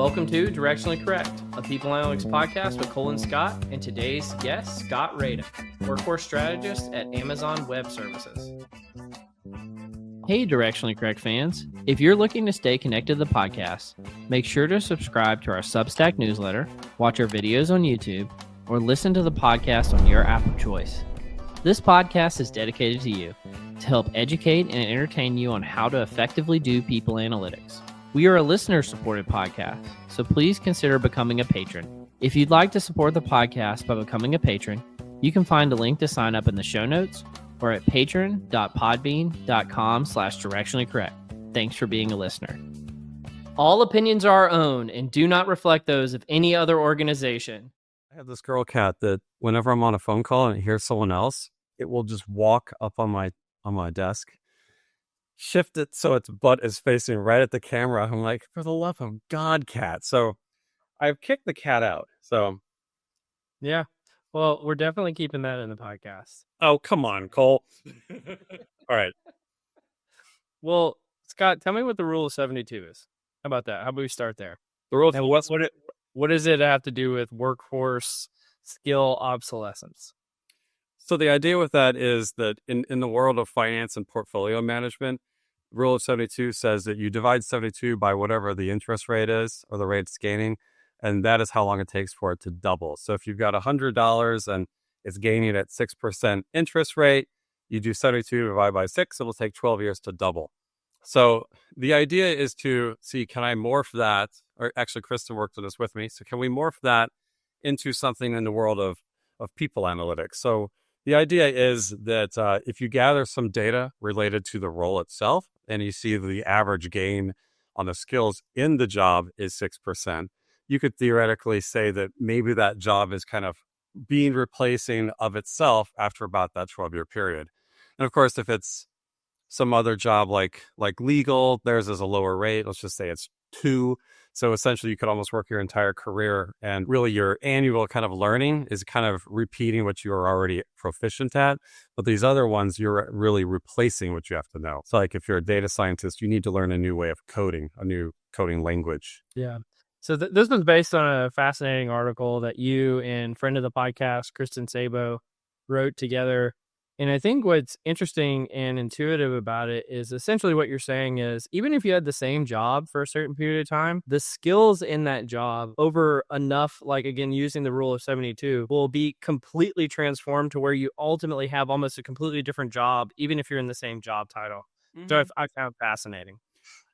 Welcome to Directionally Correct, a people analytics podcast with Cole and Scott, and today's guest, Scott Reida, workforce strategist at Amazon Web Services. Hey, Directionally Correct fans. If you're looking to stay connected to the podcast, make sure to subscribe to our Substack newsletter, watch our videos on YouTube, or listen to the podcast on your app of choice. This podcast is dedicated to you to help educate and entertain you on how to effectively do people analytics. We are a listener-supported podcast, so please consider becoming a patron. If you'd like to support the podcast by becoming a patron, you can find a link to sign up in the show notes or at patron.podbean.com/directionallycorrect. Thanks for being a listener. All opinions are our own and do not reflect those of any other organization. I have this girl cat that whenever I'm on a phone call and it hears someone else, it will just walk up on my desk, shift it so its butt is facing right at the camera. I'm like, for the love of God, cat. So I've kicked the cat out. So yeah, well, we're definitely keeping that in the podcast. Oh, come on, Cole. All right. Well, Scott, tell me what the rule of 72 is. How about that? How about we start there? The rule and what does it have to do with workforce skill obsolescence? So the idea with that is that in the world of finance and portfolio management, rule of 72 says that you divide 72 by whatever the interest rate is or the rate it's gaining, and that is how long it takes for it to double. So if you've got $100 and it's gaining at 6% interest rate, you do 72 divided by 6, it'll take 12 years to double. So the idea is to see, can I morph that? Or actually, Kristen worked on this with me. So can we morph that into something in the world of people analytics? So the idea is that if you gather some data related to the role itself, and you see the average gain on the skills in the job is 6%, you could theoretically say that maybe that job is kind of being replacing of itself after about that 12-year period. And of course, if it's some other job like legal, theirs is a lower rate. Let's just say it's 2. So essentially, you could almost work your entire career, and really your annual kind of learning is kind of repeating what you are already proficient at. But these other ones, you're really replacing what you have to know. So like if you're a data scientist, you need to learn a new way of coding, a new coding language. Yeah. So this was based on a fascinating article that you and friend of the podcast, Kristen Sabo, wrote together. And I think what's interesting and intuitive about it is essentially what you're saying is, even if you had the same job for a certain period of time, the skills in that job over enough, like again, using the rule of 72, will be completely transformed to where you ultimately have almost a completely different job, even if you're in the same job title. Mm-hmm. So I found fascinating.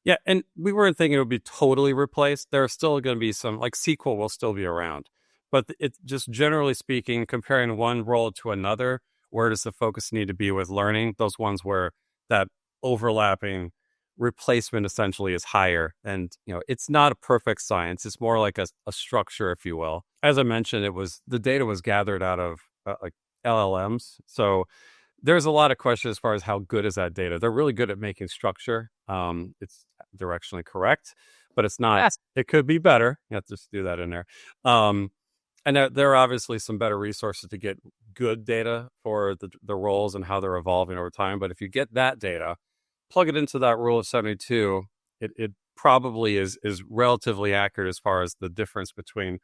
Yeah, and we weren't thinking it would be totally replaced. There are still going to be some, like SQL will still be around. But it's just generally speaking, comparing one role to another, where does the focus need to be with learning? Those ones where that overlapping replacement essentially is higher. And, it's not a perfect science. It's more like a structure, if you will. As I mentioned, the data was gathered out of like LLMs. So there's a lot of questions as far as how good is that data. They're really good at making structure. It's directionally correct, but it's not. Yes. It could be better. You have to just do that in there. And there are obviously some better resources to get good data for the roles and how they're evolving over time. But if you get that data, plug it into that rule of 72, it probably is relatively accurate as far as the difference between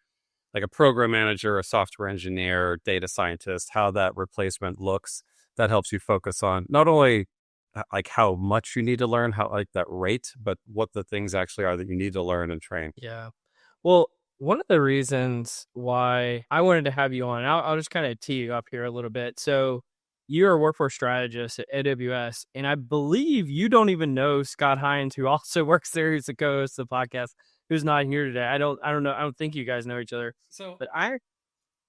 like a program manager, a software engineer, data scientist, how that replacement looks. That helps you focus on not only like how much you need to learn, how like that rate, but what the things actually are that you need to learn and train. Yeah. Well, one of the reasons why I wanted to have you on, I'll just kind of tee you up here a little bit. So you're a workforce strategist at AWS, and I believe you don't even know Scott Hines, who also works there, who's the co-host of the podcast, who's not here today. I don't know. I don't think you guys know each other. But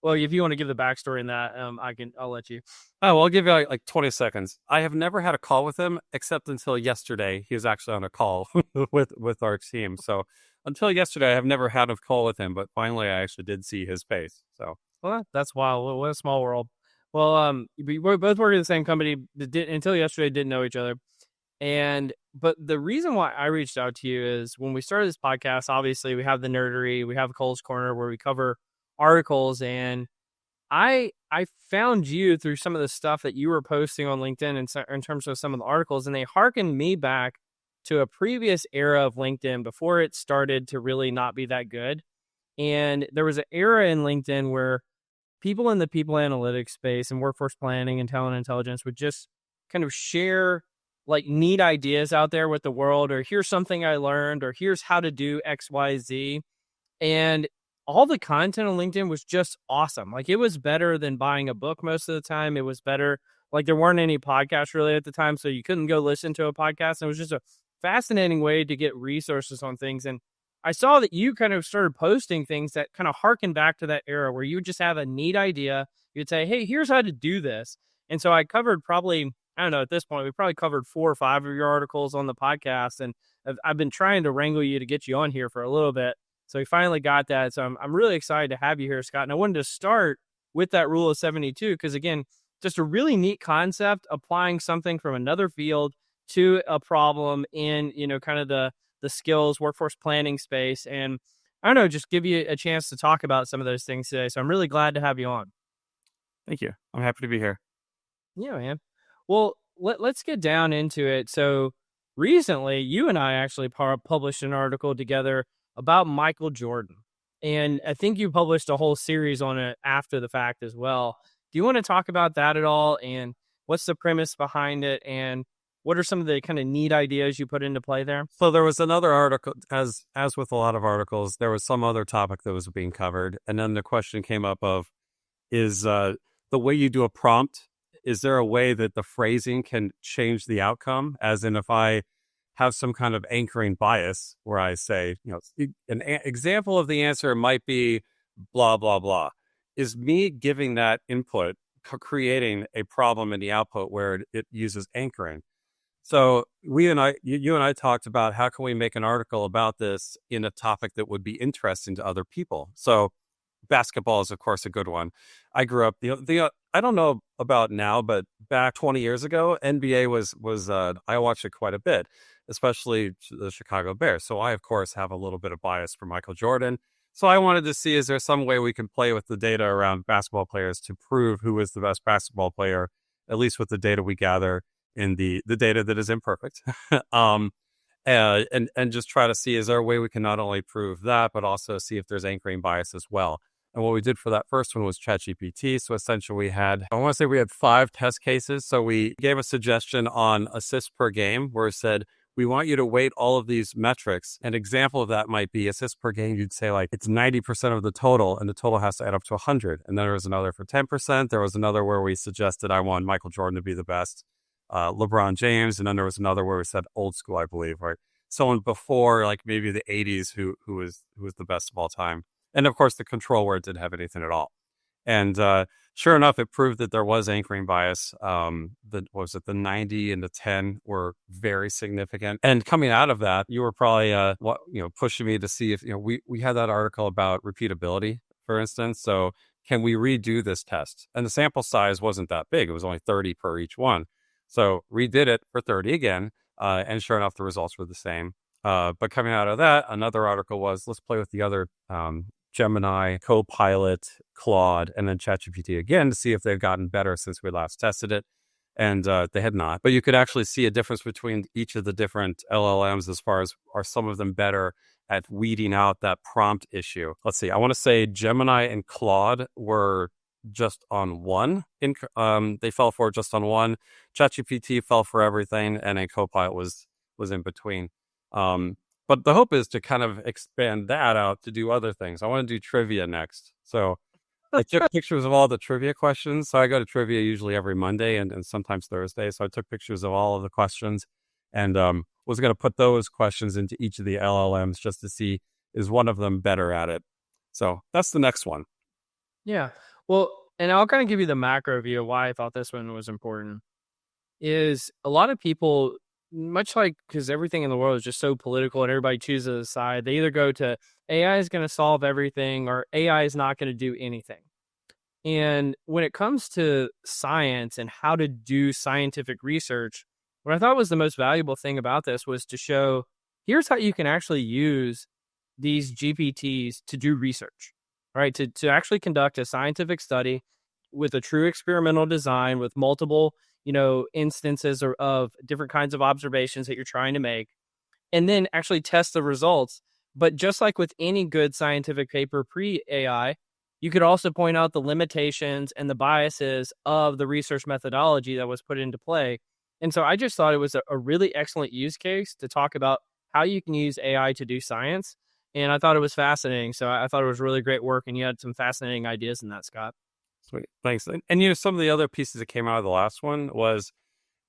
well, if you want to give the backstory in that, I'll let you. Oh, well, I'll give you like 20 seconds. I have never had a call with him except until yesterday. He was actually on a call with our team. So until yesterday, I have never had a call with him, but finally I actually did see his face. So, well, that's wild. What a small world. Well, we both work at the same company. Until yesterday, didn't know each other. But the reason why I reached out to you is when we started this podcast, obviously we have the nerdery, we have Cole's Corner where we cover articles, and I found you through some of the stuff that you were posting on LinkedIn in terms of some of the articles, and they hearkened me back to a previous era of LinkedIn before it started to really not be that good. And there was an era in LinkedIn where people in the people analytics space and workforce planning and talent intelligence would just kind of share like neat ideas out there with the world, or here's something I learned, or here's how to do XYZ. And all the content on LinkedIn was just awesome. Like, it was better than buying a book most of the time. It was better. Like, there weren't any podcasts really at the time, so you couldn't go listen to a podcast. And it was just a fascinating way to get resources on things. And I saw that you kind of started posting things that kind of harken back to that era where you would just have a neat idea. You'd say, hey, here's how to do this. And so I covered probably, I don't know, at this point, we probably covered 4 or 5 of your articles on the podcast. And I've been trying to wrangle you to get you on here for a little bit. So we finally got that. So I'm really excited to have you here, Scott. And I wanted to start with that rule of 72, because again, just a really neat concept, applying something from another field to a problem in, kind of the skills, workforce planning space. And I don't know, just give you a chance to talk about some of those things today. So I'm really glad to have you on. Thank you. I'm happy to be here. Yeah, man. Well, let's get down into it. So recently, you and I actually published an article together about Michael Jordan. And I think you published a whole series on it after the fact as well. Do you want to talk about that at all? And what's the premise behind it? And what are some of the kind of neat ideas you put into play there? So there was another article, as with a lot of articles, there was some other topic that was being covered. And then the question came up of, is the way you do a prompt, is there a way that the phrasing can change the outcome? As in, if I have some kind of anchoring bias where I say, an example of the answer might be blah, blah, blah. Is me giving that input creating a problem in the output where it uses anchoring? So you and I talked about how can we make an article about this in a topic that would be interesting to other people. So basketball is, of course, a good one. I grew up, I don't know about now, but back 20 years ago, NBA was I watched it quite a bit, especially the Chicago Bears. So I, of course, have a little bit of bias for Michael Jordan. So I wanted to see, is there some way we can play with the data around basketball players to prove who is the best basketball player, at least with the data we gather in the data that is imperfect. And just try to see, is there a way we can not only prove that, but also see if there's anchoring bias as well. And what we did for that first one was ChatGPT. So essentially we had 5 test cases. So we gave a suggestion on assists per game where it said, we want you to weight all of these metrics. An example of that might be assists per game. You'd say like it's 90% of the total, and the total has to add up to 100. And then there was another for 10%. There was another where we suggested I want Michael Jordan to be the best, LeBron James. And then there was another where we said old school, I believe, right? Someone before like maybe the 80s who was the best of all time. And of course, the control where it didn't have anything at all. And sure enough, it proved that there was anchoring bias. The 90 and the 10 were very significant. And coming out of that, you were probably pushing me to see if we had that article about repeatability, for instance. So can we redo this test? And the sample size wasn't that big; it was only 30 per each one. So redid it for 30 again, and sure enough, the results were the same. But coming out of that, another article was, let's play with the other Gemini, Copilot, Claude, and then ChatGPT again to see if they've gotten better since we last tested it. And they had not. But you could actually see a difference between each of the different LLMs as far as, are some of them better at weeding out that prompt issue. Let's see. I want to say Gemini and Claude were just on one. They fell for just on one. ChatGPT fell for everything, and then Copilot was in between. But the hope is to kind of expand that out to do other things. I want to do trivia next. So I took pictures of all the trivia questions. So I go to trivia usually every Monday and sometimes Thursday. So I took pictures of all of the questions and was going to put those questions into each of the LLMs just to see, is one of them better at it? So that's the next one. Yeah. Well, and I'll kind of give you the macro view of why I thought this one was important. Is a lot of people, much like, because everything in the world is just so political and everybody chooses a side, they either go to AI is going to solve everything or AI is not going to do anything. And when it comes to science and how to do scientific research, what I thought was the most valuable thing about this was to show, here's how you can actually use these GPTs to do research, right? To actually conduct a scientific study with a true experimental design with multiple instances of different kinds of observations that you're trying to make. and then actually test the results. But just like with any good scientific paper pre-AI, you could also point out the limitations and the biases of the research methodology that was put into play. And so I just thought it was a really excellent use case to talk about how you can use AI to do science. And I thought it was fascinating. So I thought it was really great work. And you had some fascinating ideas in that, Scott. Sweet. Thanks. And some of the other pieces that came out of the last one was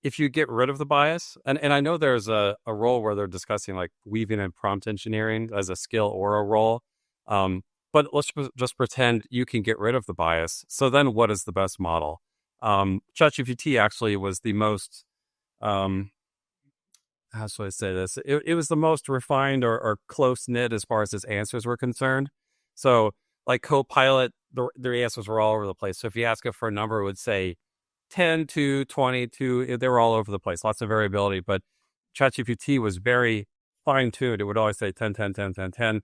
if you get rid of the bias, and I know there's a role where they're discussing like weaving in prompt engineering as a skill or a role. But let's just pretend you can get rid of the bias. So then what is the best model? ChatGPT actually was the most, how should I say this? It was the most refined or close knit as far as his answers were concerned. So like Copilot, their answers were all over the place. So if you ask it for a number, it would say 10 to 22, they were all over the place, lots of variability. But ChatGPT was very fine tuned. It would always say 10, 10, 10, 10, 10.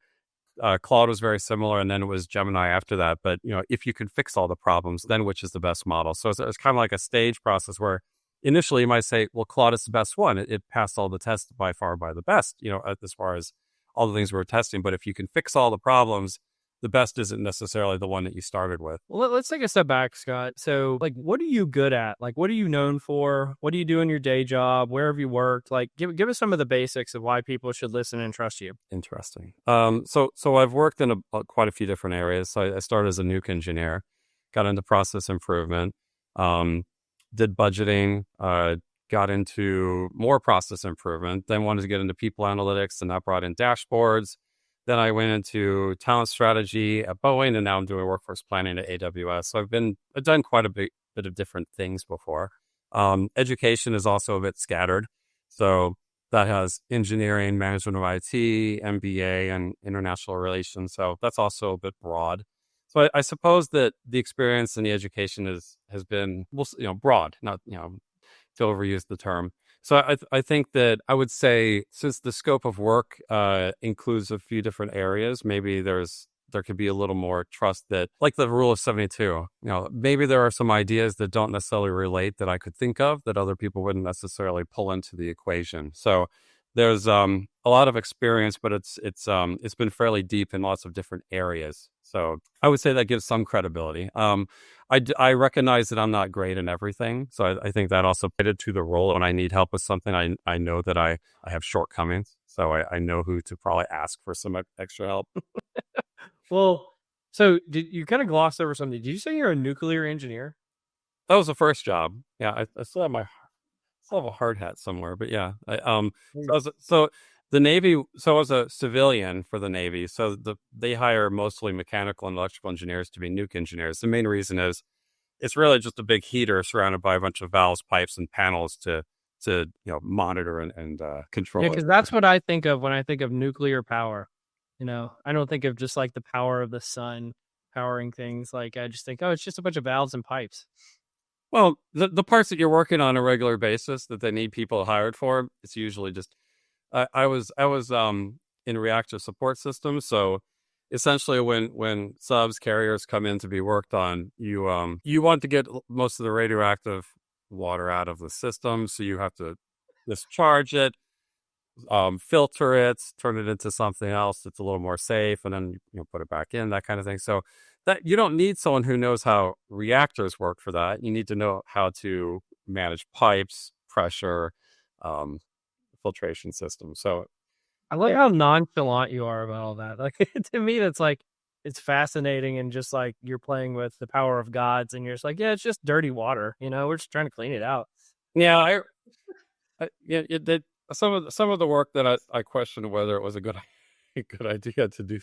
Claude was very similar, and then it was Gemini after that. But if you can fix all the problems, then which is the best model? So it's kind of like a stage process where initially you might say, well, Claude is the best one. It passed all the tests by far by the best, as far as all the things we were testing. But if you can fix all the problems, the best isn't necessarily the one that you started with. Well, let's take a step back, Scott. So, like, what are you good at? Like, what are you known for? What do you do in your day job? Where have you worked? Like, give us some of the basics of why people should listen and trust you. Interesting. So I've worked in quite a few different areas. So I started as a nuke engineer, got into process improvement, did budgeting, got into more process improvement, then wanted to get into people analytics, and that brought in dashboards. Then I went into talent strategy at Boeing, and now I'm doing workforce planning at AWS. So I've done quite a bit of different things before. Education is also a bit scattered. So that has engineering, management of IT, MBA, and international relations. So that's also a bit broad. So I suppose that the experience and the education has been, broad, not, to overuse the term. So I think that I would say, since the scope of work includes a few different areas, maybe there could be a little more trust that, like the rule of 72, maybe there are some ideas that don't necessarily relate that I could think of that other people wouldn't necessarily pull into the equation. So there's a lot of experience, but it's been fairly deep in lots of different areas. So I would say that gives some credibility. I recognize that I'm not great in everything. So I think that also fitted to the role. When I need help with something, I know that I have shortcomings. So I know who to probably ask for some extra help. Well, so did you kind of glossed over something? Did you say you're a nuclear engineer? That was the first job. Yeah, I still have a hard hat somewhere, but yeah. So the Navy. So I was a civilian for the Navy. So they hire mostly mechanical and electrical engineers to be nuke engineers. The main reason is it's really just a big heater surrounded by a bunch of valves, pipes, and panels to monitor and control. Yeah, because that's what I think of when I think of nuclear power. I don't think of just like the power of the sun powering things. Like I just think, oh, it's just a bunch of valves and pipes. Well, the parts that you're working on a regular basis that they need people hired for, it's usually just. I was in reactor support systems, so essentially when subs carriers come in to be worked on, you want to get most of the radioactive water out of the system, so you have to discharge it, filter it, turn it into something else that's a little more safe, and then put it back in, that kind of thing. So that you don't need someone who knows how reactors work for that. You need to know how to manage pipes, pressure, filtration system. So I like how nonchalant you are about all that. Like to me, that's like it's fascinating, and just like you're playing with the power of gods, and you're just like, yeah, it's just dirty water. We're just trying to clean it out. Yeah, it did some of the work that I questioned whether it was a good idea to do,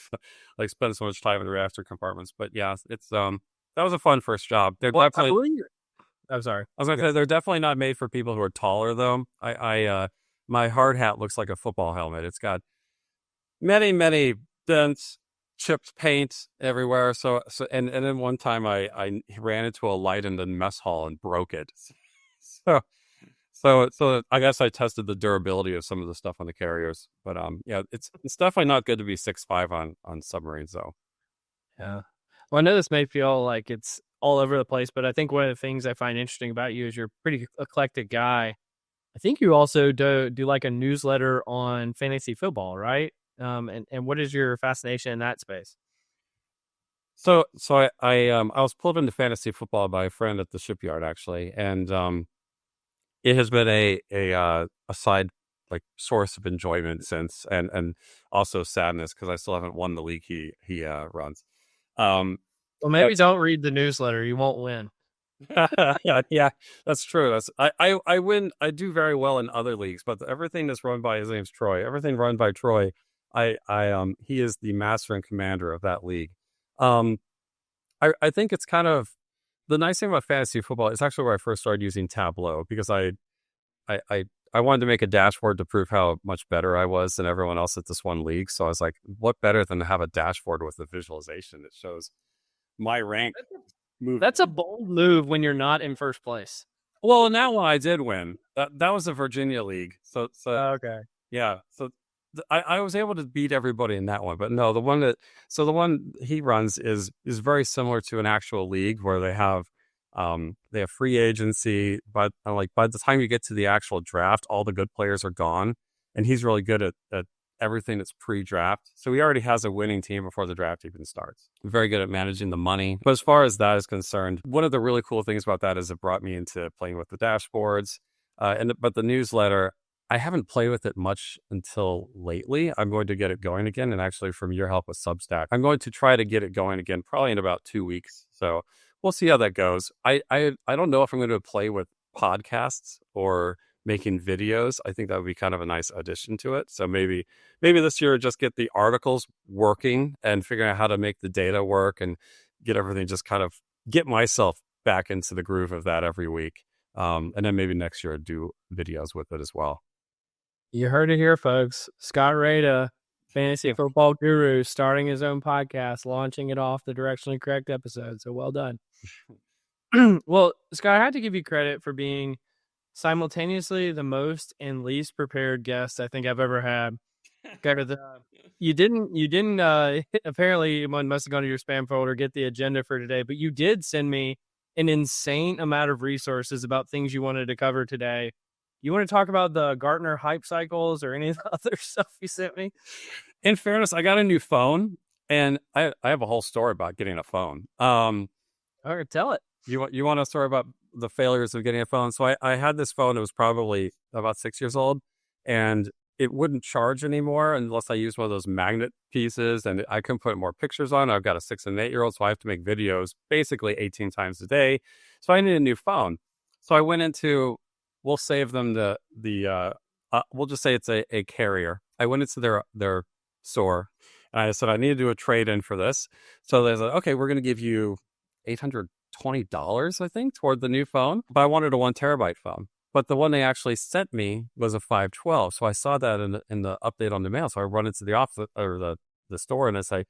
like spend so much time in the reactor compartments. But yeah, it's that was a fun first job. They're definitely. I'm sorry. I was going to say they're definitely not made for people who are taller, though. My hard hat looks like a football helmet. It's got many dents, chipped paint everywhere. So and then one time I ran into a light in the mess hall and broke it. So I guess I tested the durability of some of the stuff on the carriers. But yeah, it's definitely not good to be 6'5" on submarines, though. Yeah. Well, I know this may feel like it's all over the place, but I think one of the things I find interesting about you is you're a pretty eclectic guy. I think you also do like a newsletter on fantasy football, right? And what is your fascination in that space? So I was pulled into fantasy football by a friend at the shipyard actually, and it has been a side like source of enjoyment since, and also sadness because I still haven't won the league he runs. Um, Well, maybe don't read the newsletter. You won't win. yeah, that's true. I win. I do very well in other leagues, but everything that's run by his name's Troy. Everything run by Troy. He is the master and commander of that league. Um, I think it's kind of the nice thing about fantasy football. It's actually where I first started using Tableau because I, I I wanted to make a dashboard to prove how much better I was than everyone else at this one league. So I was like, what better than to have a dashboard with a visualization that shows my rank move. That's a bold move when you're not in first place. Well, now when I did win, that was a Virginia league. So Okay. yeah. So I was able to beat everybody in that one. But no, the one he runs is very similar to an actual league where they have free agency, but like by the time you get to the actual draft, all the good players are gone. And he's really good at everything that's pre-draft. So he already has a winning team before the draft even starts. Very good at managing the money. But as far as that is concerned, one of the really cool things about that is it brought me into playing with the dashboards. But the newsletter, I haven't played with it much until lately. I'm going to get it going again. And actually from your help with Substack, I'm going to try to get it going again, probably in about 2 weeks. So we'll see how that goes. I don't know if I'm going to play with podcasts or making videos. I think that would be kind of a nice addition to it. So maybe this year just get the articles working and figuring out how to make the data work and get everything, just kind of get myself back into the groove of that every week. And then maybe next year do videos with it as well. You heard it here, folks. Scott Reida, fantasy football guru, starting his own podcast, launching it off the Directionally Correct episode. So well done. Well, Scott, I had to give you credit for being simultaneously the most and least prepared guest I think I've ever had. You didn't apparently one must have gone to your spam folder, get the agenda for today, but you did send me an insane amount of resources about things you wanted to cover today. You want to talk about the Gartner hype cycles or any of the other stuff you sent me? In fairness, I got a new phone, and I have a whole story about getting a phone. All right, tell it. You want a story about the failures of getting a phone? So I had this phone. It was probably about 6 years old, and it wouldn't charge anymore unless I used one of those magnet pieces, and I couldn't put more pictures on. I've got a 6 and 8 year old, so I have to make videos basically 18 times a day. So I need a new phone. So I went into, we'll save them we'll just say it's a carrier. I went into their store, and I said I need to do a trade in for this. So they said, okay, we're going to give you $820, I think, toward the new phone. But I wanted a 1 terabyte phone. But the one they actually sent me was a 512. So I saw that in the update on the mail. So I run into the office or the store and I say,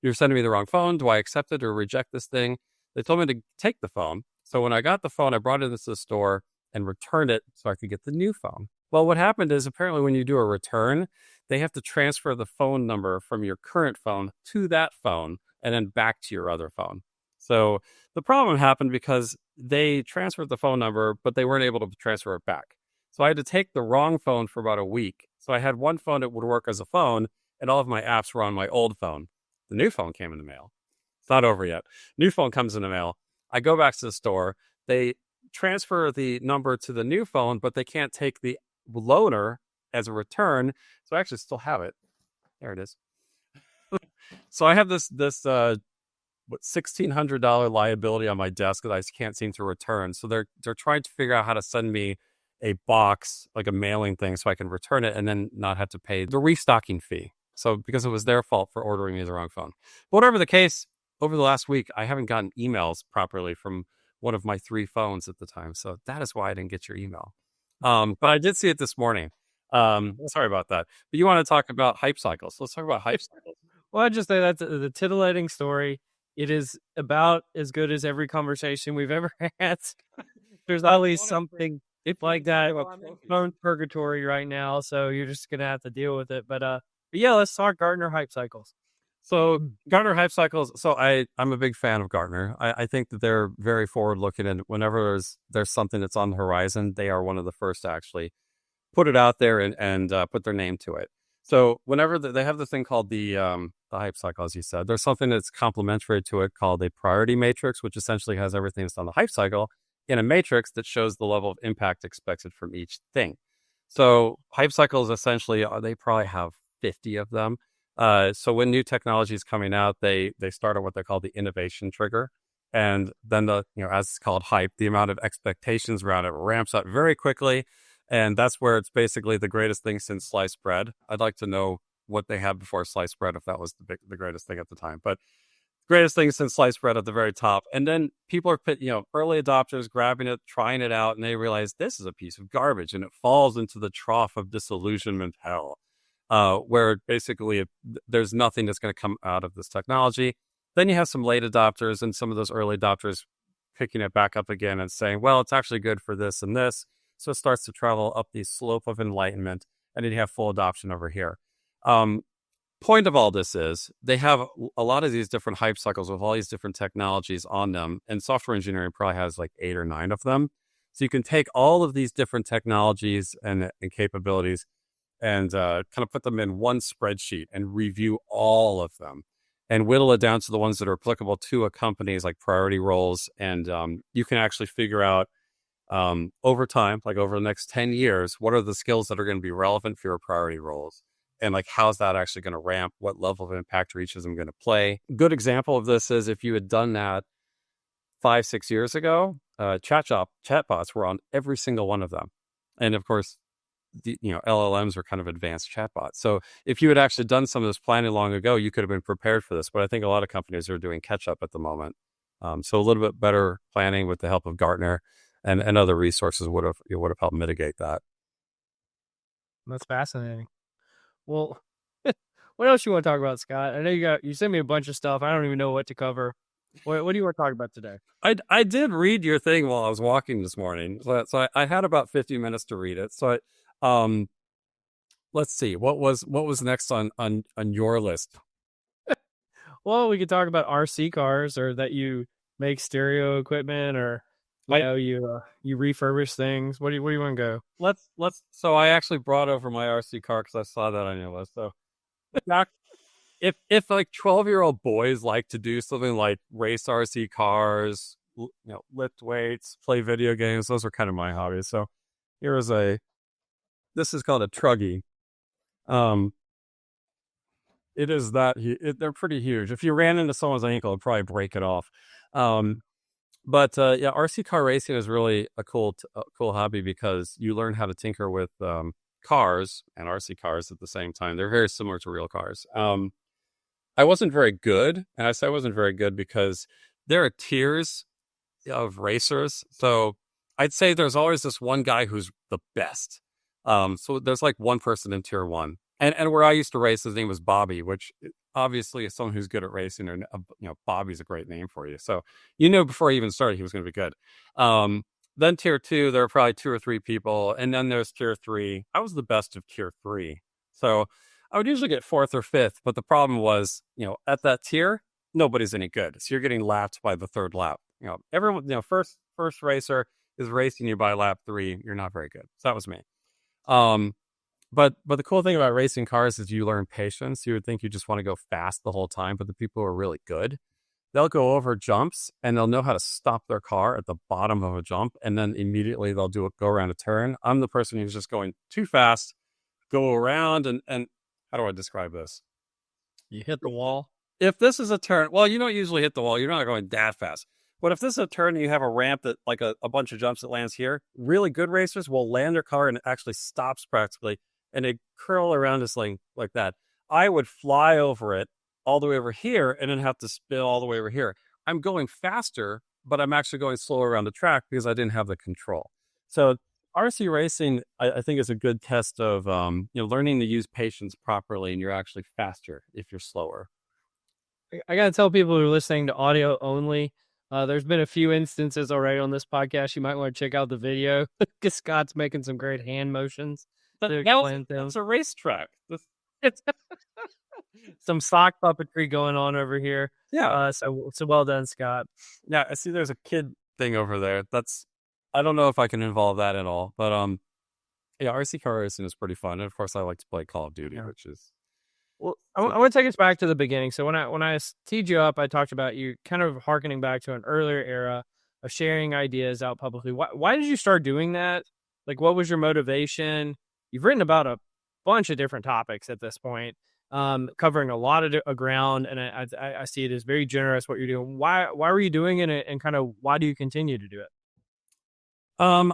you're sending me the wrong phone. Do I accept it or reject this thing? They told me to take the phone. So when I got the phone, I brought it into the store and returned it so I could get the new phone. Well, what happened is apparently when you do a return, they have to transfer the phone number from your current phone to that phone and then back to your other phone. So the problem happened because they transferred the phone number, but they weren't able to transfer it back. So I had to take the wrong phone for about a week. So I had one phone that would work as a phone, and all of my apps were on my old phone. The new phone came in the mail. It's not over yet. New phone comes in the mail. I go back to the store. They transfer the number to the new phone, but they can't take the loaner as a return. So I actually still have it. There it is. So I have this $1,600 liability on my desk that I can't seem to return. So they're trying to figure out how to send me a box, like a mailing thing, so I can return it and then not have to pay the restocking fee. So because it was their fault for ordering me the wrong phone. But whatever the case, over the last week, I haven't gotten emails properly from one of my 3 phones at the time. So that is why I didn't get your email. But I did see it this morning. Sorry about that. But you want to talk about hype cycles. Let's talk about hype cycles. Well, I just say that's the titillating story. It is about as good as every conversation we've ever had. There's always something like that. Phone purgatory right now, so you're just gonna have to deal with it. But yeah, let's talk Gartner hype cycles. So Gartner hype cycles. So I'm a big fan of Gartner. I think that they're very forward looking, and whenever there's something that's on the horizon, they are one of the first to actually put it out there and put their name to it. So whenever they have this thing called the hype cycle, as you said, there's something that's complementary to it called a priority matrix, which essentially has everything that's on the hype cycle in a matrix that shows the level of impact expected from each thing. So hype cycles essentially they probably have 50 of them. So when new technology is coming out, they start at what they call the innovation trigger. And then as it's called hype, the amount of expectations around it ramps up very quickly. And that's where it's basically the greatest thing since sliced bread. I'd like to know what they had before sliced bread, if that was the greatest thing at the time. But greatest thing since sliced bread at the very top. And then people are, early adopters grabbing it, trying it out, and they realize this is a piece of garbage. And it falls into the trough of disillusionment hell, where basically there's nothing that's going to come out of this technology. Then you have some late adopters and some of those early adopters picking it back up again and saying, well, it's actually good for this and this. So it starts to travel up the slope of enlightenment, and then you have full adoption over here. Point of all this is they have a lot of these different hype cycles with all these different technologies on them, and software engineering probably has like 8 or 9 of them. So you can take all of these different technologies and capabilities and kind of put them in one spreadsheet and review all of them and whittle it down to the ones that are applicable to a company's like priority roles. And you can actually figure out over time, like over the next 10 years, what are the skills that are going to be relevant for your priority roles? And like, how's that actually going to ramp? What level of impact are each of them going to play? Good example of this is if you had done that 5-6 years ago, chatbots were on every single one of them. And of course, LLMs are kind of advanced chatbots. So if you had actually done some of this planning long ago, you could have been prepared for this. But I think a lot of companies are doing catch up at the moment. So a little bit better planning with the help of Gartner and other resources would have helped mitigate that. That's fascinating. Well, what else you want to talk about, Scott? I know you sent me a bunch of stuff. I don't even know what to cover. What do you want to talk about today? I did read your thing while I was walking this morning, so I had about 50 minutes to read it. So let's see what was next on your list. Well, we could talk about RC cars, or that you make stereo equipment, or you refurbish things. What do you want to go? Let's. So I actually brought over my RC car because I saw that on your list. So if like 12-year-old boys like to do something like race RC cars, lift weights, play video games, those are kind of my hobbies. So this is called a truggy. It is they're pretty huge. If you ran into someone's ankle, it'd probably break it off. But RC car racing is really a cool hobby because you learn how to tinker with cars and RC cars at the same time. They're very similar to real cars. I wasn't very good, and I say I wasn't very good because there are tiers of racers. So I'd say there's always this one guy who's the best. So there's like one person in tier 1. And where I used to race, his name was Bobby, which obviously is someone who's good at racing, or Bobby's a great name for you. So before he even started, he was going to be good. Then tier 2, there are probably 2 or 3 people, and then there's tier 3. I was the best of tier 3, so I would usually get 4th or 5th. But the problem was, at that tier, nobody's any good, so you're getting lapped by the 3rd lap. Everyone, first racer is racing you by lap 3. You're not very good. So that was me. But the cool thing about racing cars is you learn patience. You would think you just want to go fast the whole time, but the people who are really good, they'll go over jumps and they'll know how to stop their car at the bottom of a jump, and then immediately they'll go around a turn. I'm the person who's just going too fast, go around, and how do I describe this? You hit the wall. If this is a turn, well, you don't usually hit the wall. You're not going that fast. But if this is a turn and you have a ramp that like a bunch of jumps that lands here, really good racers will land their car and it actually stops practically, and they curl around this like that. I would fly over it all the way over here and then have to spill all the way over here. I'm going faster, but I'm actually going slower around the track because I didn't have the control. So RC racing, I think, is a good test of learning to use patience properly, and you're actually faster if you're slower. I got to tell people who are listening to audio only, there's been a few instances already on this podcast. You might want to check out the video because Scott's making some great hand motions. It's a racetrack. It's some sock puppetry going on over here. Yeah. So well done, Scott. Yeah, I see there's a kid thing over there. I don't know if I can involve that at all, but Yeah, RC car racing is pretty fun. And of course, I like to play Call of Duty, Yeah. which is Well, I want to take us back to the beginning. So when I teed you up, I talked about you kind of harkening back to an earlier era of sharing ideas out publicly. Why did you start doing that? Like, what was your motivation? You've written about a bunch of different topics at this point, covering a lot of ground, and I see it as very generous what you're doing. Why were you doing it, and kind of why do you continue to do it? um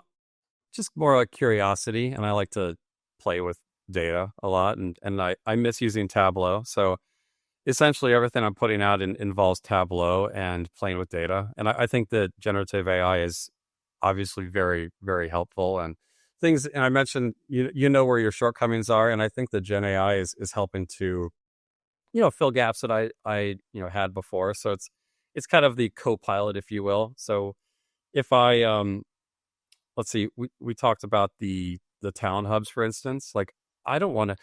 just more like curiosity, and I like to play with data a lot, and I miss using Tableau. So essentially, everything I'm putting out involves Tableau and playing with data. And I think that generative AI is obviously very, very helpful and things. And I mentioned, you know where your shortcomings are. And I think that Gen AI is helping to, fill gaps that I had before. So it's kind of the co-pilot, if you will. So if I, let's see, we talked about the town hubs, for instance. Like, I don't want to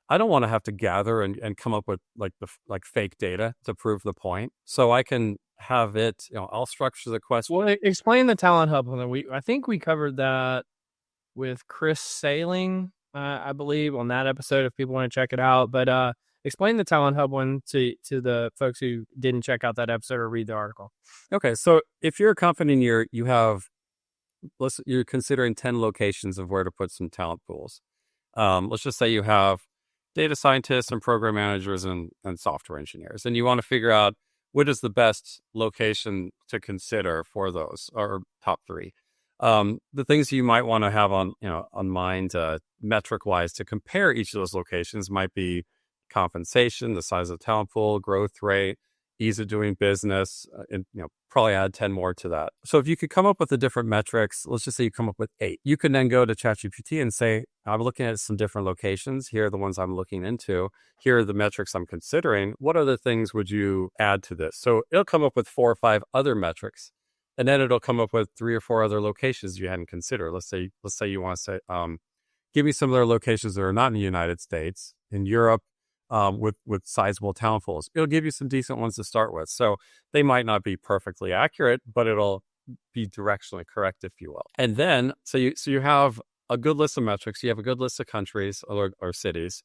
I don't want to have to gather and come up with like like fake data to prove the point. So I can have it, I'll structure the question. Well, explain the talent hub. I think we covered that with Chris Sailing, I believe, on that episode. If people want to check it out, but explain the talent hub one to the folks who didn't check out that episode or read the article. Okay, so if you're a company and you're considering 10 locations of where to put some talent pools. Let's just say you have data scientists and program managers and software engineers, and you want to figure out what is the best location to consider for those, or top three. The things you might want to have on mind, metric wise, to compare each of those locations might be compensation, the size of the talent pool, growth rate, ease of doing business, and probably add 10 more to that. So if you could come up with the different metrics, let's just say you come up with 8, you can then go to ChatGPT and say, I'm looking at some different locations. Here are the ones I'm looking into. Here are the metrics I'm considering. What other things would you add to this? So it'll come up with 4 or 5 other metrics, and then it'll come up with 3 or 4 other locations you hadn't considered. Let's say you want to say, give me some other locations that are not in the United States, in Europe, with sizable talent pools. It'll give you some decent ones to start with. So they might not be perfectly accurate, but it'll be directionally correct, if you will. And then, so you have a good list of metrics, you have a good list of countries or cities.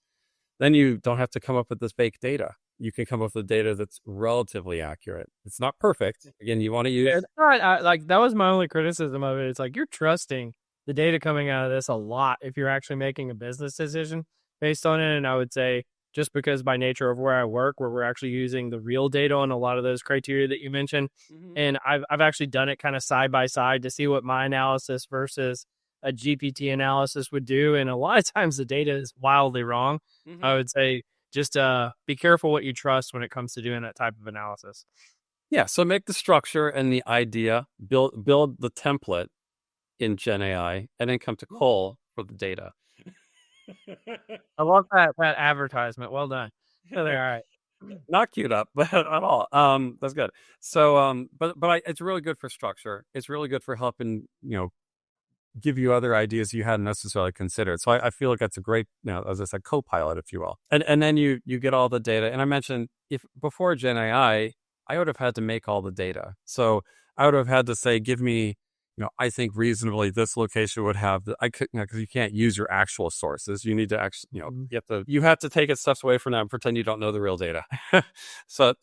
Then you don't have to come up with this fake data. You can come up with data that's relatively accurate. It's not perfect. Again, you want to use. All right, like that was my only criticism of it. It's like you're trusting the data coming out of this a lot if you're actually making a business decision based on it. And I would say, just because by nature of where I work, where we're actually using the real data on a lot of those criteria that you mentioned. Mm-hmm. And I've actually done it kind of side by side to see what my analysis versus a GPT analysis would do. And a lot of times the data is wildly wrong. Mm-hmm. I would say just be careful what you trust when it comes to doing that type of analysis. Yeah. So make the structure and the idea, build the template in Gen AI, and then come to Cole for the data. I love that advertisement. Well done. All right. Not queued up, but at all. That's good. So, it's really good for structure. It's really good for helping, give you other ideas you hadn't necessarily considered. So I feel like that's a great, as I said, co-pilot, if you will. And then you get all the data. And I mentioned, if before Gen AI, I would have had to make all the data. So I would have had to say, give me, I think reasonably this location would have I could, because you can't use your actual sources. You need to actually, you have to take steps away from that and pretend you don't know the real data. so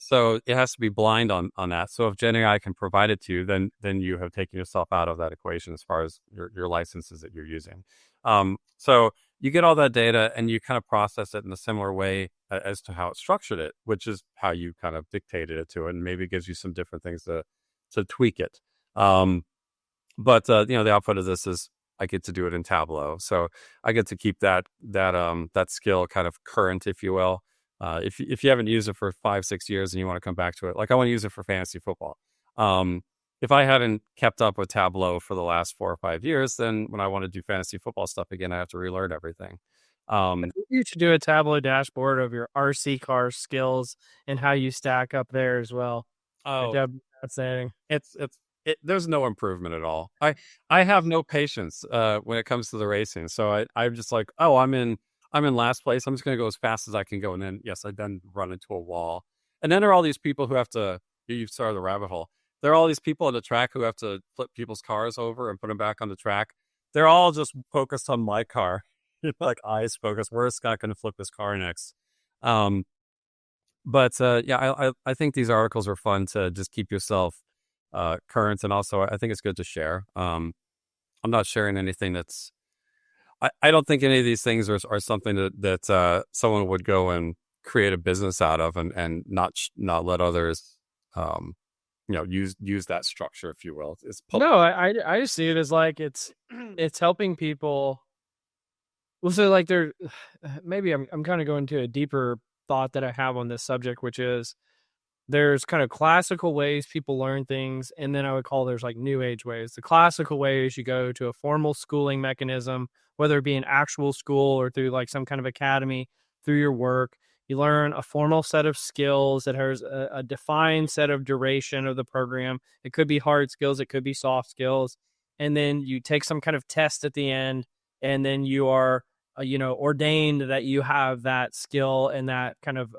it has to be blind on that. So if Gen AI can provide it to you, then you have taken yourself out of that equation as far as your licenses that you're using. So you get all that data and you kind of process it in a similar way as to how it structured it, which is how you kind of dictated it to it, and maybe it gives you some different things to tweak it. But the output of this is I get to do it in Tableau, so I get to keep that skill kind of current, if you will. If you haven't used it for 5-6 years and you want to come back to it, like I want to use it for fantasy football. If I hadn't kept up with Tableau for the last 4 or 5 years, then when I want to do fantasy football stuff again, I have to relearn everything. You should do a Tableau dashboard of your RC car skills and how you stack up there as well. Oh, fascinating. There's no improvement at all. I have no patience when it comes to the racing. So I'm just like, I'm in last place. I'm just going to go as fast as I can go. And then, I then run into a wall. And then there are all these people who have to, you've started the rabbit hole. There are all these people on the track who have to flip people's cars over and put them back on the track. they're all just focused on my car, like eyes focused. Where's Scott going to flip this car next? Um, but yeah, I think these articles are fun to just keep yourself current, and also I think it's good to share. I'm not sharing anything that's. I don't think any of these things are something that someone would go and create a business out of, and not let others, use that structure, if you will. It's No, I just see it as like it's helping people. Well, so like there, maybe I'm kind of going to a deeper thought that I have on this subject, which is there's kind of classical ways people learn things, and then I would call there's like new age ways. The classical ways you go to a formal schooling mechanism, whether it be an actual school or through like some kind of academy, through your work. You learn a formal set of skills that has a defined set of duration of the program. It could be hard skills, it could be soft skills, and then you take some kind of test at the end, and then you are ordained that you have that skill and that kind of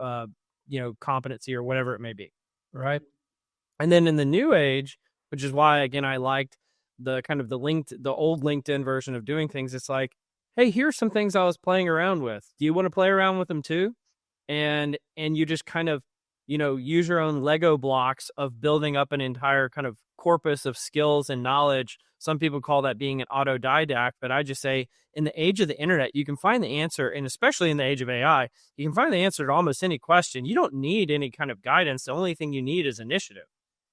competency or whatever it may be, right? And then in the new age, which is why again I liked the kind of the old LinkedIn version of doing things. It's like, hey, here's some things I was playing around with. Do you want to play around with them too? And you just kind of use your own Lego blocks of building up an entire kind of corpus of skills and knowledge. Some people call that being an autodidact, but I just say in the age of the internet, you can find the answer, and especially in the age of AI, you can find the answer to almost any question. You don't need any kind of guidance. The only thing you need is initiative.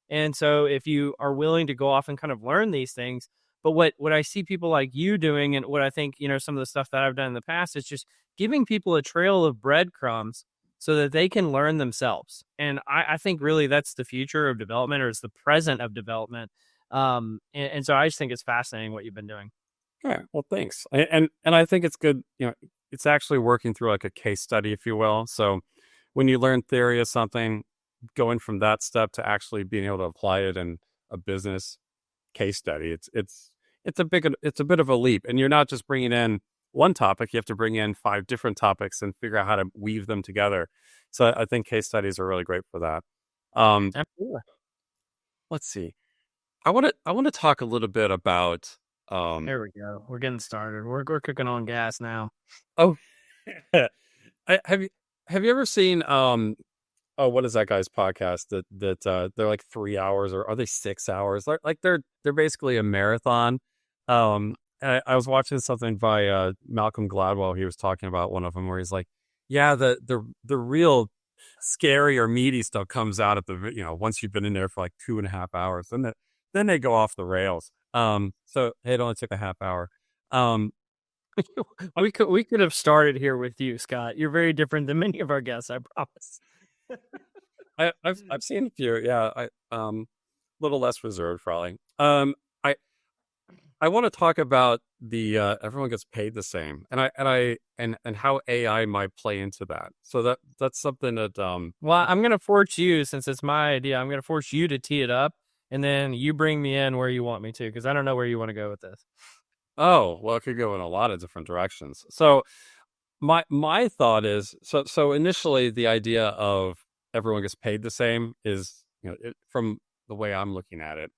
And so if you are willing to go off and kind of learn these things, but what I see people like you doing, and what I think, some of the stuff that I've done in the past, is just giving people a trail of breadcrumbs so that they can learn themselves. And I think really that's the future of development, or it's the present of development. And so I just think it's fascinating what you've been doing. Yeah, well, thanks. And I think it's good, it's actually working through like a case study, if you will. So when you learn theory of something, going from that step to actually being able to apply it in a business case study, it's a bit of a leap. And you're not just bringing in one topic, you have to bring in 5 different topics and figure out how to weave them together. So I think case studies are really great for that. Absolutely. Let's see. I want to talk a little bit about. There we go. We're getting started. We're cooking on gas now. Oh, have you ever seen what is that guy's podcast that they're like 3 hours, or are they 6 hours? Like they're basically a marathon. I was watching something by Malcolm Gladwell. He was talking about one of them where he's like, yeah, the real scary or meaty stuff comes out at the once you've been in there for like 2.5 hours, then they go off the rails. So it only took a half hour. We could have started here with you, Scott. You're very different than many of our guests, I promise. I've seen a few. Yeah, little less reserved probably. I want to talk about the everyone gets paid the same, and how AI might play into that. So that's something that Well, I'm gonna force you, since it's my idea. I'm gonna force you to tee it up, and then you bring me in where you want me to, because I don't know where you want to go with this. Oh, well, it could go in a lot of different directions. So my thought is, so initially the idea of everyone gets paid the same is, from the way I'm looking at it.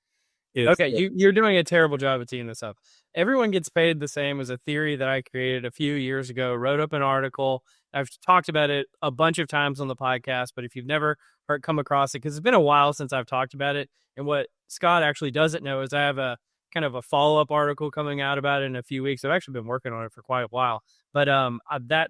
Okay, you're doing a terrible job of teeing this up. Everyone gets paid the same was a theory that I created a few years ago, wrote up an article. I've talked about it a bunch of times on the podcast, but if you've never come across it, because it's been a while since I've talked about it, and what Scott actually doesn't know is I have a kind of a follow-up article coming out about it in a few weeks. I've actually been working on it for quite a while, but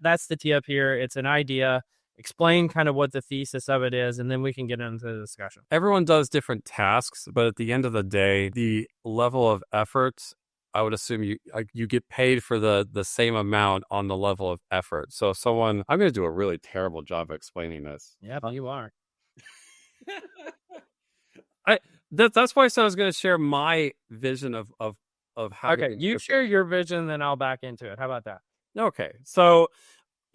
that's the tee up here. It's an idea. Explain kind of what the thesis of it is, and then we can get into the discussion. Everyone does different tasks, but at the end of the day, the level of effort, I would assume you get paid for the same amount on the level of effort. So if I'm going to do a really terrible job of explaining this. Yeah, you are. That's why I said I was going to share my vision of how. Okay, you share your vision, then I'll back into it. How about that? Okay, so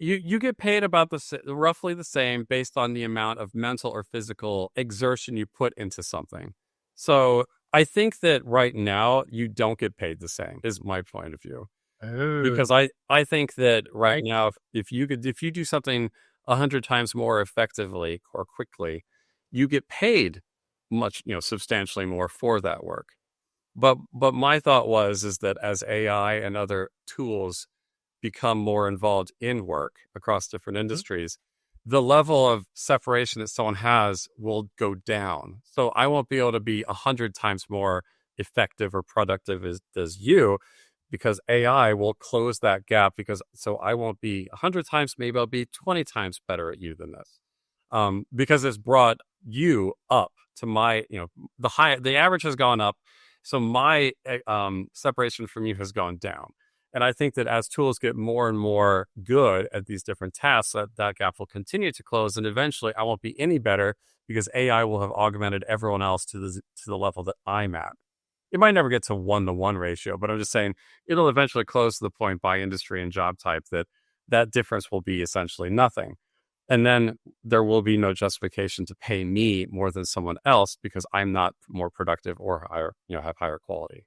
you get paid about roughly the same based on the amount of mental or physical exertion you put into something. So I think that right now you don't get paid the same, is my point of view. Ooh. Because I think that right now, if you do something 100 times more effectively or quickly, you get paid much, substantially more for that work. But my thought is that as AI and other tools become more involved in work across different industries, the level of separation that someone has will go down. So I won't be able to be 100 times more effective or productive as you, because AI will close that gap. So I won't be 100 times, maybe I'll be 20 times better at you than this. Because it's brought you up to my, the average has gone up. So my separation from you has gone down. And I think that as tools get more and more good at these different tasks, that gap will continue to close. And eventually I won't be any better because AI will have augmented everyone else to the level that I'm at. It might never get to 1-to-1 ratio, but I'm just saying it'll eventually close to the point by industry and job type that difference will be essentially nothing. And then there will be no justification to pay me more than someone else because I'm not more productive or higher, have higher quality.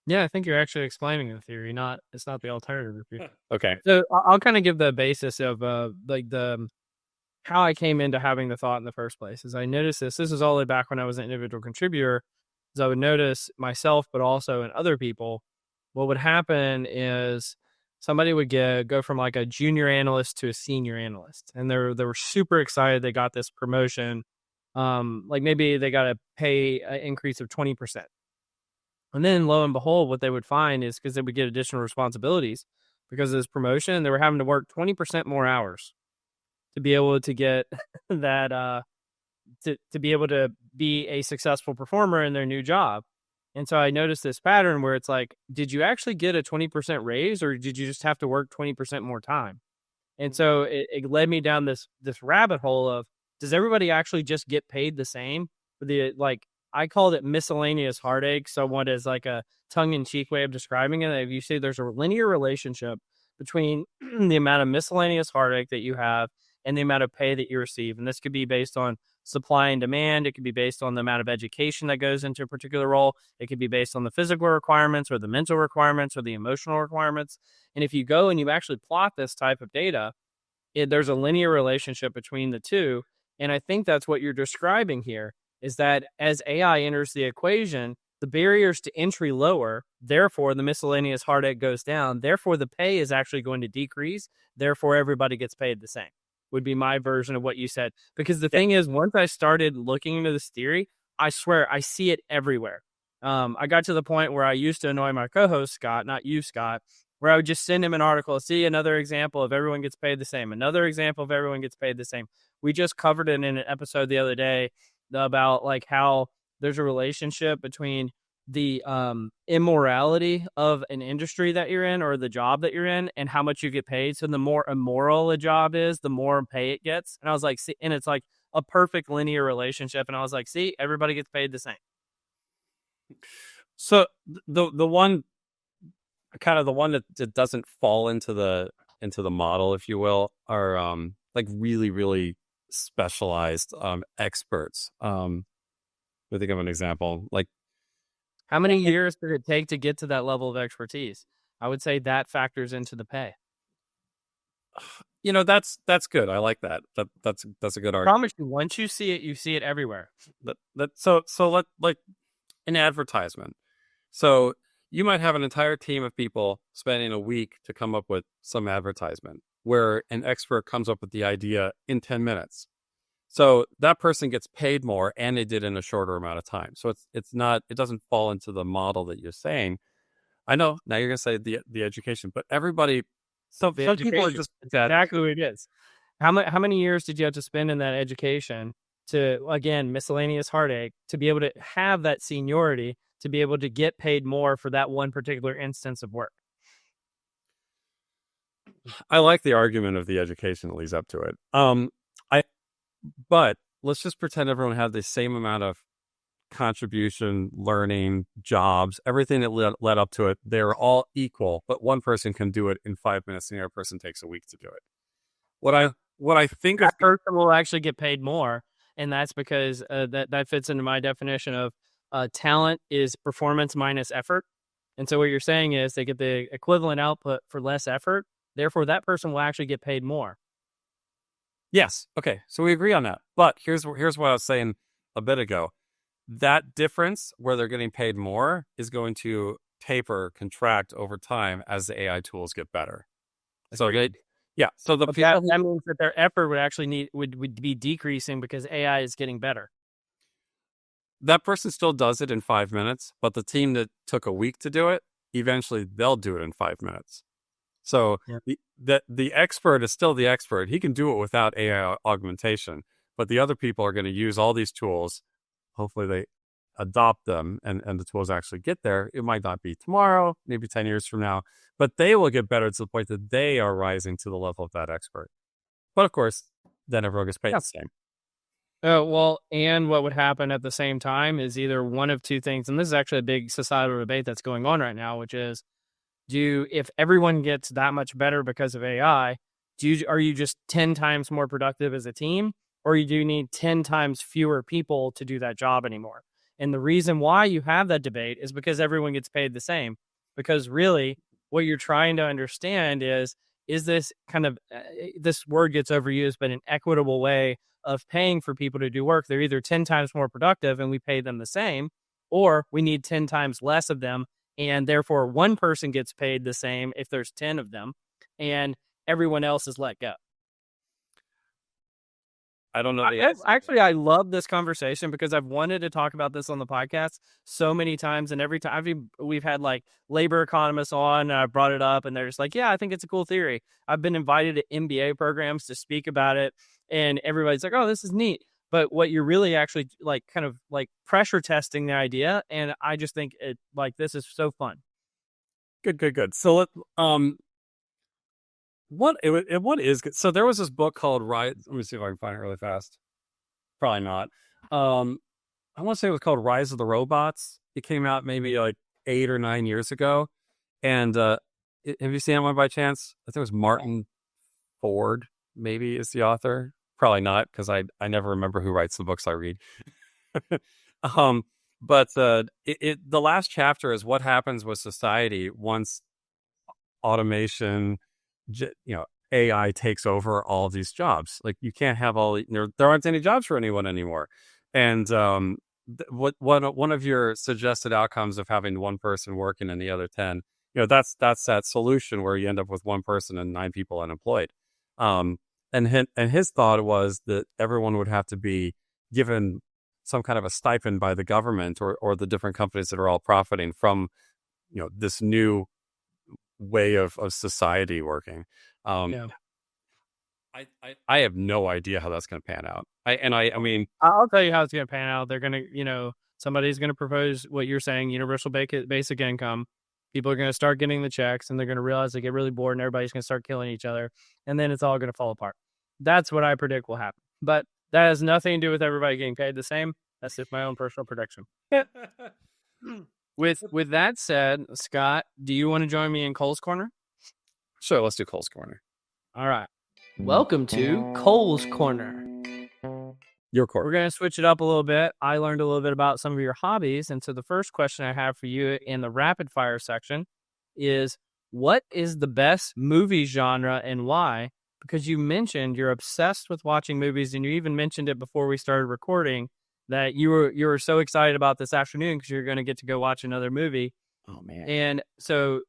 Yeah, I think you're actually explaining the theory, it's not the alternative. Okay. So I'll kind of give the basis of how I came into having the thought in the first place. Is I noticed this is all the way back when I was an individual contributor, is I would notice myself, but also in other people, what would happen is somebody would go from like a junior analyst to a senior analyst, and they were super excited they got this promotion. Like maybe they got a pay increase of 20%. And then lo and behold, what they would find is because they would get additional responsibilities because of this promotion, they were having to work 20% more hours to be able to get that, to be able to be a successful performer in their new job. And so I noticed this pattern where it's like, did you actually get a 20% raise or did you just have to work 20% more time? And so it led me down this rabbit hole of, does everybody actually just get paid the same for I called it miscellaneous heartache, somewhat as like a tongue-in-cheek way of describing it. If you say there's a linear relationship between the amount of miscellaneous heartache that you have and the amount of pay that you receive. And this could be based on supply and demand. It could be based on the amount of education that goes into a particular role. It could be based on the physical requirements or the mental requirements or the emotional requirements. And if you go and you actually plot this type of data, there's a linear relationship between the two. And I think that's what you're describing here, is that as AI enters the equation, the barriers to entry lower, therefore the miscellaneous heartache goes down, therefore the pay is actually going to decrease, therefore everybody gets paid the same, would be my version of what you said. Because the thing is, once I started looking into this theory, I swear I see it everywhere. I got to the point where I used to annoy my co-host, Scott, not you, Scott, where I would just send him an article, see another example of everyone gets paid the same, another example of everyone gets paid the same. We just covered it in an episode the other day about like how there's a relationship between the immorality of an industry that you're in or the job that you're in and how much you get paid. So the more immoral a job is, the more pay it gets. And I was like, see, and it's like a perfect linear relationship. And I was like, see, everybody gets paid the same. So the one that doesn't fall into the model, if you will, are like really, really specialized experts. Let me think of an example. Like, how many years did it take to get to that level of expertise? I would say that factors into the pay. That's good. I like that. That's a good argument. I promise you, once you see it everywhere. So let like an advertisement. So you might have an entire team of people spending a week to come up with some advertisement where an expert comes up with the idea in 10 minutes. So that person gets paid more and they did it in a shorter amount of time. So it doesn't fall into the model that you're saying. I know now you're going to say the education, but everybody, some people are just exactly what it is. How many years did you have to spend in that education to, again, miscellaneous heartache, to be able to have that seniority, to be able to get paid more for that one particular instance of work? I like the argument of the education that leads up to it. But let's just pretend everyone had the same amount of contribution, learning, jobs, everything that led up to it. They're all equal, but one person can do it in 5 minutes and the other person takes a week to do it. What I think that person will actually get paid more, and that's because that fits into my definition of talent is performance minus effort. And so what you're saying is they get the equivalent output for less effort. Therefore, that person will actually get paid more. Yes. Okay. So we agree on that. But here's what I was saying a bit ago. that difference where they're getting paid more is going to contract over time as the AI tools get better. So so the that means that their effort would actually would be decreasing because AI is getting better. That person still does it in 5 minutes, but the team that took a week to do it, eventually they'll do it in 5 minutes. So the expert is still the expert. He can do it without AI augmentation, but the other people are going to use all these tools. Hopefully they adopt them and the tools actually get there. It might not be tomorrow, maybe 10 years from now, but they will get better to the point that they are rising to the level of that expert. But of course, then everyone gets paid the same. Well, and what would happen at the same time is either one of two things, and this is actually a big societal debate that's going on right now, which is, if everyone gets that much better because of AI, are you just 10 times more productive as a team, or you do need 10 times fewer people to do that job anymore? And the reason why you have that debate is because everyone gets paid the same. Because really, what you're trying to understand is this kind of, this word gets overused, but an equitable way of paying for people to do work. They're either 10 times more productive and we pay them the same, or we need 10 times less of them. And therefore, one person gets paid the same if there's 10 of them, and everyone else is let go. I don't know. Actually, I love this conversation because I've wanted to talk about this on the podcast so many times. And every time we've had like labor economists on, and I brought it up and they're just like, yeah, I think it's a cool theory. I've been invited to MBA programs to speak about it. And everybody's like, oh, this is neat. But what you're really actually like kind of like pressure testing the idea. And I just think this is so fun. Good. So what is good? So there was this book called Rise. Let me see if I can find it really fast. Probably not. I want to say it was called Rise of the Robots. It came out maybe like 8 or 9 years ago. And have you seen that one by chance? I think it was Martin Ford, maybe, is the author. Probably not, because I never remember who writes the books I read. But the last chapter is what happens with society once automation, AI takes over all these jobs. Like, you can't have there aren't any jobs for anyone anymore. And one of your suggested outcomes of having one person working and the other 10, that's that solution where you end up with one person and 9 people unemployed. And his thought was that everyone would have to be given some kind of a stipend by the government or the different companies that are all profiting from, this new way of society working. I have no idea how that's going to pan out. I mean, I'll tell you how it's going to pan out. They're going to, somebody's going to propose what you're saying, universal basic income. People are going to start getting the checks, and they're going to realize they get really bored, and everybody's going to start killing each other, and then it's all going to fall apart. That's what I predict will happen. But that has nothing to do with everybody getting paid the same. That's just my own personal prediction. With that said, Scott, do you want to join me in Cole's Corner? Sure, let's do Cole's Corner. All right. Welcome to Cole's Corner. Your corner. We're going to switch it up a little bit. I learned a little bit about some of your hobbies. And so the first question I have for you in the rapid fire section is, what is the best movie genre and why? Because you mentioned you're obsessed with watching movies, and you even mentioned it before we started recording that you were so excited about this afternoon because you're going to get to go watch another movie. Oh, man. And so,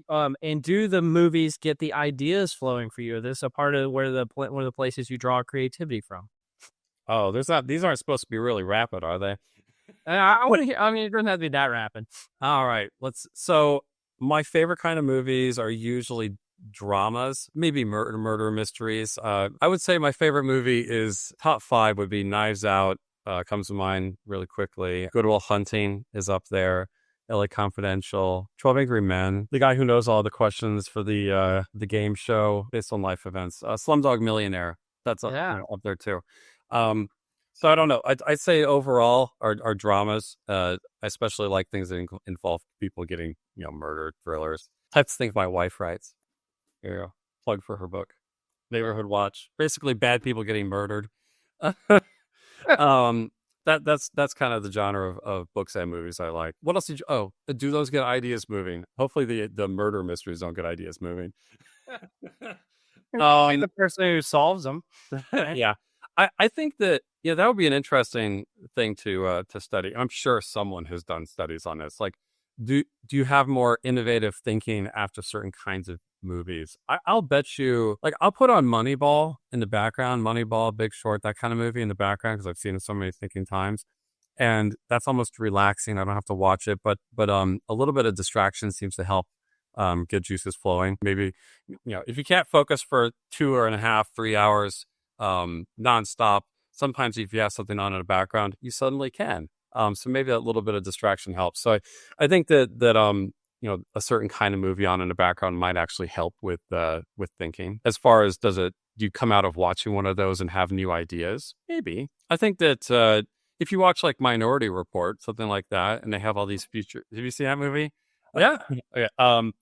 and do the movies get the ideas flowing for you? Is this a part of one of the places you draw creativity from? Oh, these aren't supposed to be really rapid, are they? I want to hear. I mean, it doesn't have to be that rapid. All right, so my favorite kind of movies are usually dramas, maybe murder mysteries. I would say my favorite movie is top 5 would be Knives Out. Comes to mind really quickly. Good Will Hunting is up there. LA Confidential, 12 Angry Men, the guy who knows all the questions for the game show based on life events. Slumdog Millionaire, that's up there too. So I don't know. I'd say overall our dramas. I especially like things that involve people getting murdered, thrillers, types of things my wife writes. Here you go. Plug for her book, Neighborhood Watch. Basically, bad people getting murdered. That's kind of the genre of books and movies I like. What else do those get ideas moving? Hopefully the murder mysteries don't get ideas moving. The person who solves them. Yeah. I think that Yeah, that would be an interesting thing to study. I'm sure someone has done studies on this. Like, do you have more innovative thinking after certain kinds of movies? I'll bet you, like, I'll put on Moneyball in the background, Moneyball, Big Short, that kind of movie in the background because I've seen it so many thinking times, and that's almost relaxing. I don't have to watch it, but a little bit of distraction seems to help get juices flowing. Maybe if you can't focus for 2.5, 3 hours nonstop, sometimes if you have something on in the background, you suddenly can. So maybe a little bit of distraction helps. So I think that a certain kind of movie on in the background might actually help with thinking. As far as do you come out of watching one of those and have new ideas? Maybe. I think that if you watch like Minority Report, something like that, and they have all these future. Have you seen that movie? Yeah. Okay.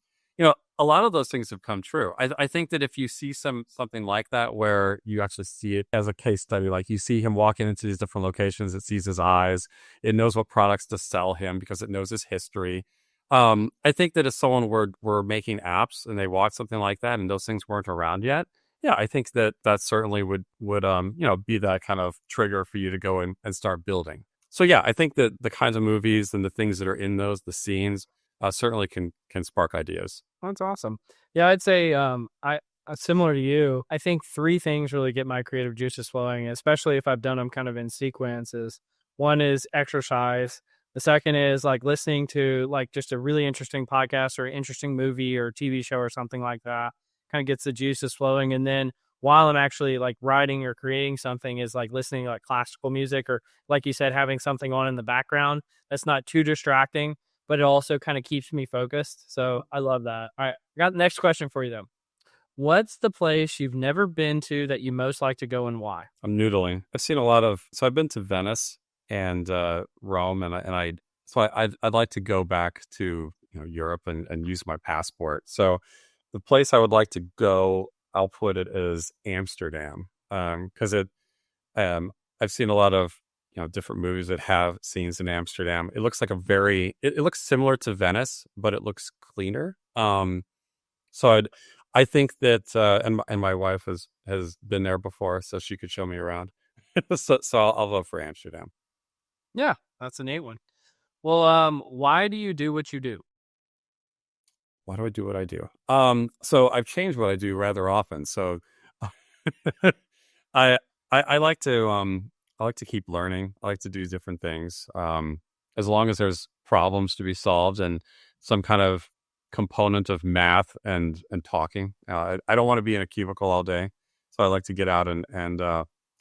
A lot of those things have come true. I think that if you see something like that, where you actually see it as a case study, like you see him walking into these different locations, it sees his eyes, it knows what products to sell him because it knows his history. I think that if someone were making apps and they watched something like that and those things weren't around yet, yeah, I think that certainly would be that kind of trigger for you to go in and start building. So yeah, I think that the kinds of movies and the things that are in those, the scenes, certainly can spark ideas. That's awesome. Yeah, I'd say I similar to you. I think three things really get my creative juices flowing, especially if I've done them kind of in sequences. One is exercise. The second is like listening to like just a really interesting podcast or interesting movie or TV show or something like that. Kind of gets the juices flowing. And then while I'm actually like writing or creating something is like listening to like classical music or like you said, having something on in the background that's not too distracting, but it also kind of keeps me focused. So I love that. All right. I got the next question for you though. What's the place you've never been to that you most like to go and why? I'm noodling. I've seen a lot of, so I've been to Venice and Rome, I'd like to go back to Europe and use my passport. So the place I would like to go, I'll put it as Amsterdam, because I've seen a lot of different movies that have scenes in Amsterdam. It looks like it looks similar to Venice, but it looks cleaner. So I think that and my wife has been there before, so she could show me around. so I'll vote for Amsterdam. Yeah, that's a neat one. Well, why do you do what you do? Why do I do what I do? So I've changed what I do rather often. So I like to keep learning. I like to do different things. As long as there's problems to be solved and some kind of component of math and talking. I don't want to be in a cubicle all day. So I like to get out and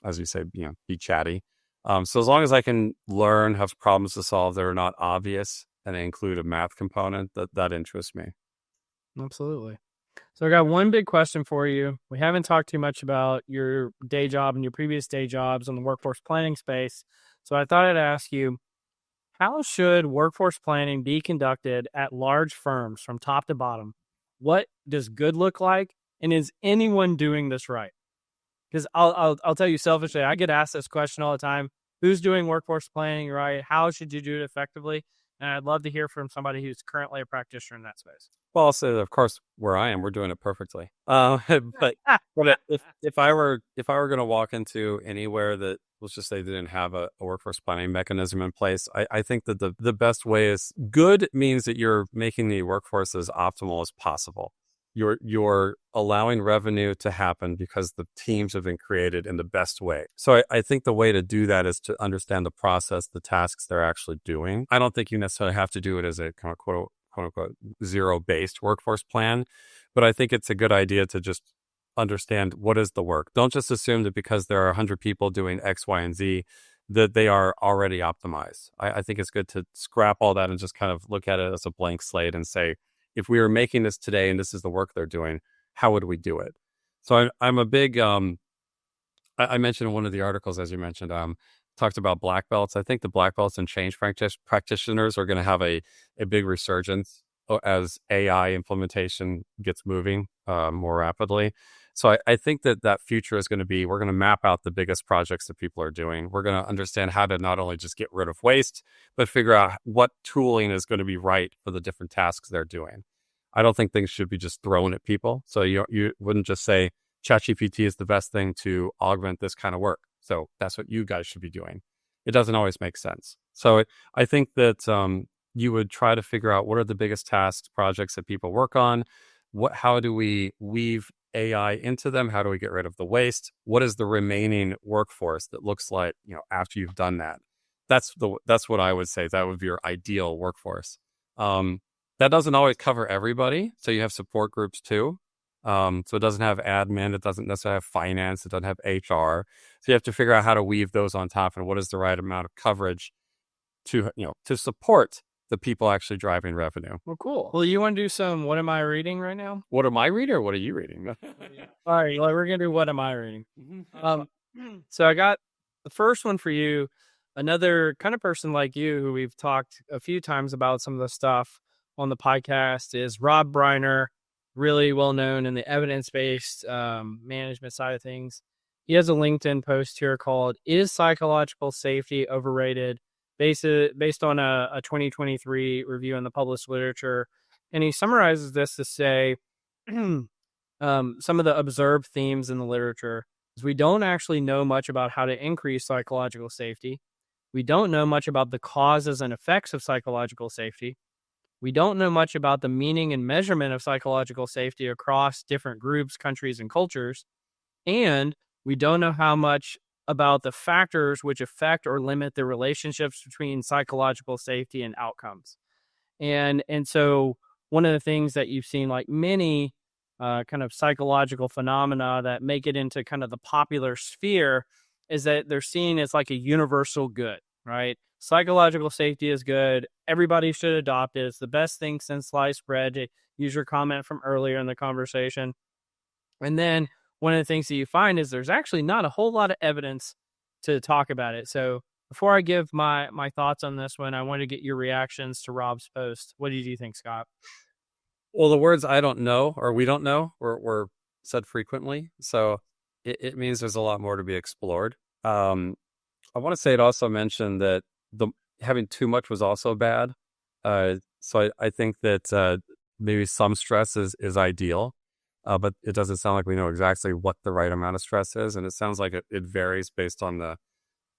as you say, be chatty. So as long as I can learn, have problems to solve that are not obvious, and they include a math component, that interests me. Absolutely. So I got one big question for you. We haven't talked too much about your day job and your previous day jobs in the workforce planning space. So I thought I'd ask you, how should workforce planning be conducted at large firms from top to bottom? What does good look like? And is anyone doing this right? Because I'll tell you selfishly, I get asked this question all the time. Who's doing workforce planning right? How should you do it effectively? And I'd love to hear from somebody who's currently a practitioner in that space. Well, I'll say that, of course, where I am, we're doing it perfectly. But if I were going to walk into anywhere that, let's just say, they didn't have a workforce planning mechanism in place, I think that the best way is good means that you're making the workforce as optimal as possible. You're allowing revenue to happen because the teams have been created in the best way. So I think the way to do that is to understand the process, the tasks they're actually doing. I don't think you necessarily have to do it as a kind of quote unquote zero-based workforce plan, but I think it's a good idea to just understand what is the work. Don't just assume that because there are 100 people doing X, Y, and Z that they are already optimized. I think it's good to scrap all that and just kind of look at it as a blank slate and say, if we were making this today and this is the work they're doing, how would we do it? So I'm a big, I mentioned in one of the articles, as you mentioned, talked about black belts. I think the black belts and change practitioners are going to have a big resurgence as AI implementation gets moving more rapidly. So I think that future is going to be, we're going to map out the biggest projects that people are doing. We're going to understand how to not only just get rid of waste, but figure out what tooling is going to be right for the different tasks they're doing. I don't think things should be just thrown at people. So you wouldn't just say ChatGPT is the best thing to augment this kind of work. so that's what you guys should be doing. It doesn't always make sense. So I think that you would try to figure out what are the biggest tasks, projects that people work on. How do we weave AI into them? How do we get rid of the waste? What is the remaining workforce that looks like, after you've done that? That's what I would say. That would be your ideal workforce. That doesn't always cover everybody. So you have support groups too. So it doesn't have admin. It doesn't necessarily have finance. It doesn't have HR. So you have to figure out how to weave those on top and what is the right amount of coverage to support the people actually driving revenue. Well, cool. Well, you want to do some what am I reading right now? What am I reading or what are you reading? All right, well, we're going to do what am I reading. So I got the first one for you. Another kind of person like you who we've talked a few times about some of the stuff on the podcast is Rob Briner, really well known in the evidence-based management side of things. He has a LinkedIn post here called "Is Psychological Safety Overrated?" based on a 2023 review in the published literature. And he summarizes this to say some of the observed themes in the literature is we don't actually know much about how to increase psychological safety. We don't know much about the causes and effects of psychological safety. We don't know much about the meaning and measurement of psychological safety across different groups, countries, and cultures. And we don't know how much about the factors which affect or limit the relationships between psychological safety and outcomes. And so one of the things that you've seen, like many kind of psychological phenomena that make it into kind of the popular sphere, is that they're seen as like a universal good, right? Psychological safety is good. Everybody should adopt it. It's the best thing since sliced bread, to use your comment from earlier in the conversation. And then one of the things that you find is there's actually not a whole lot of evidence to talk about it. So before I give my thoughts on this one, I want to get your reactions to Rob's post. What did you think, Scott? Well, the words "I don't know" or "we don't know" were said frequently. So it means there's a lot more to be explored. I want to say it also mentioned that having too much was also bad. So I think that maybe some stress is ideal, but it doesn't sound like we know exactly what the right amount of stress is, and it sounds like it varies based on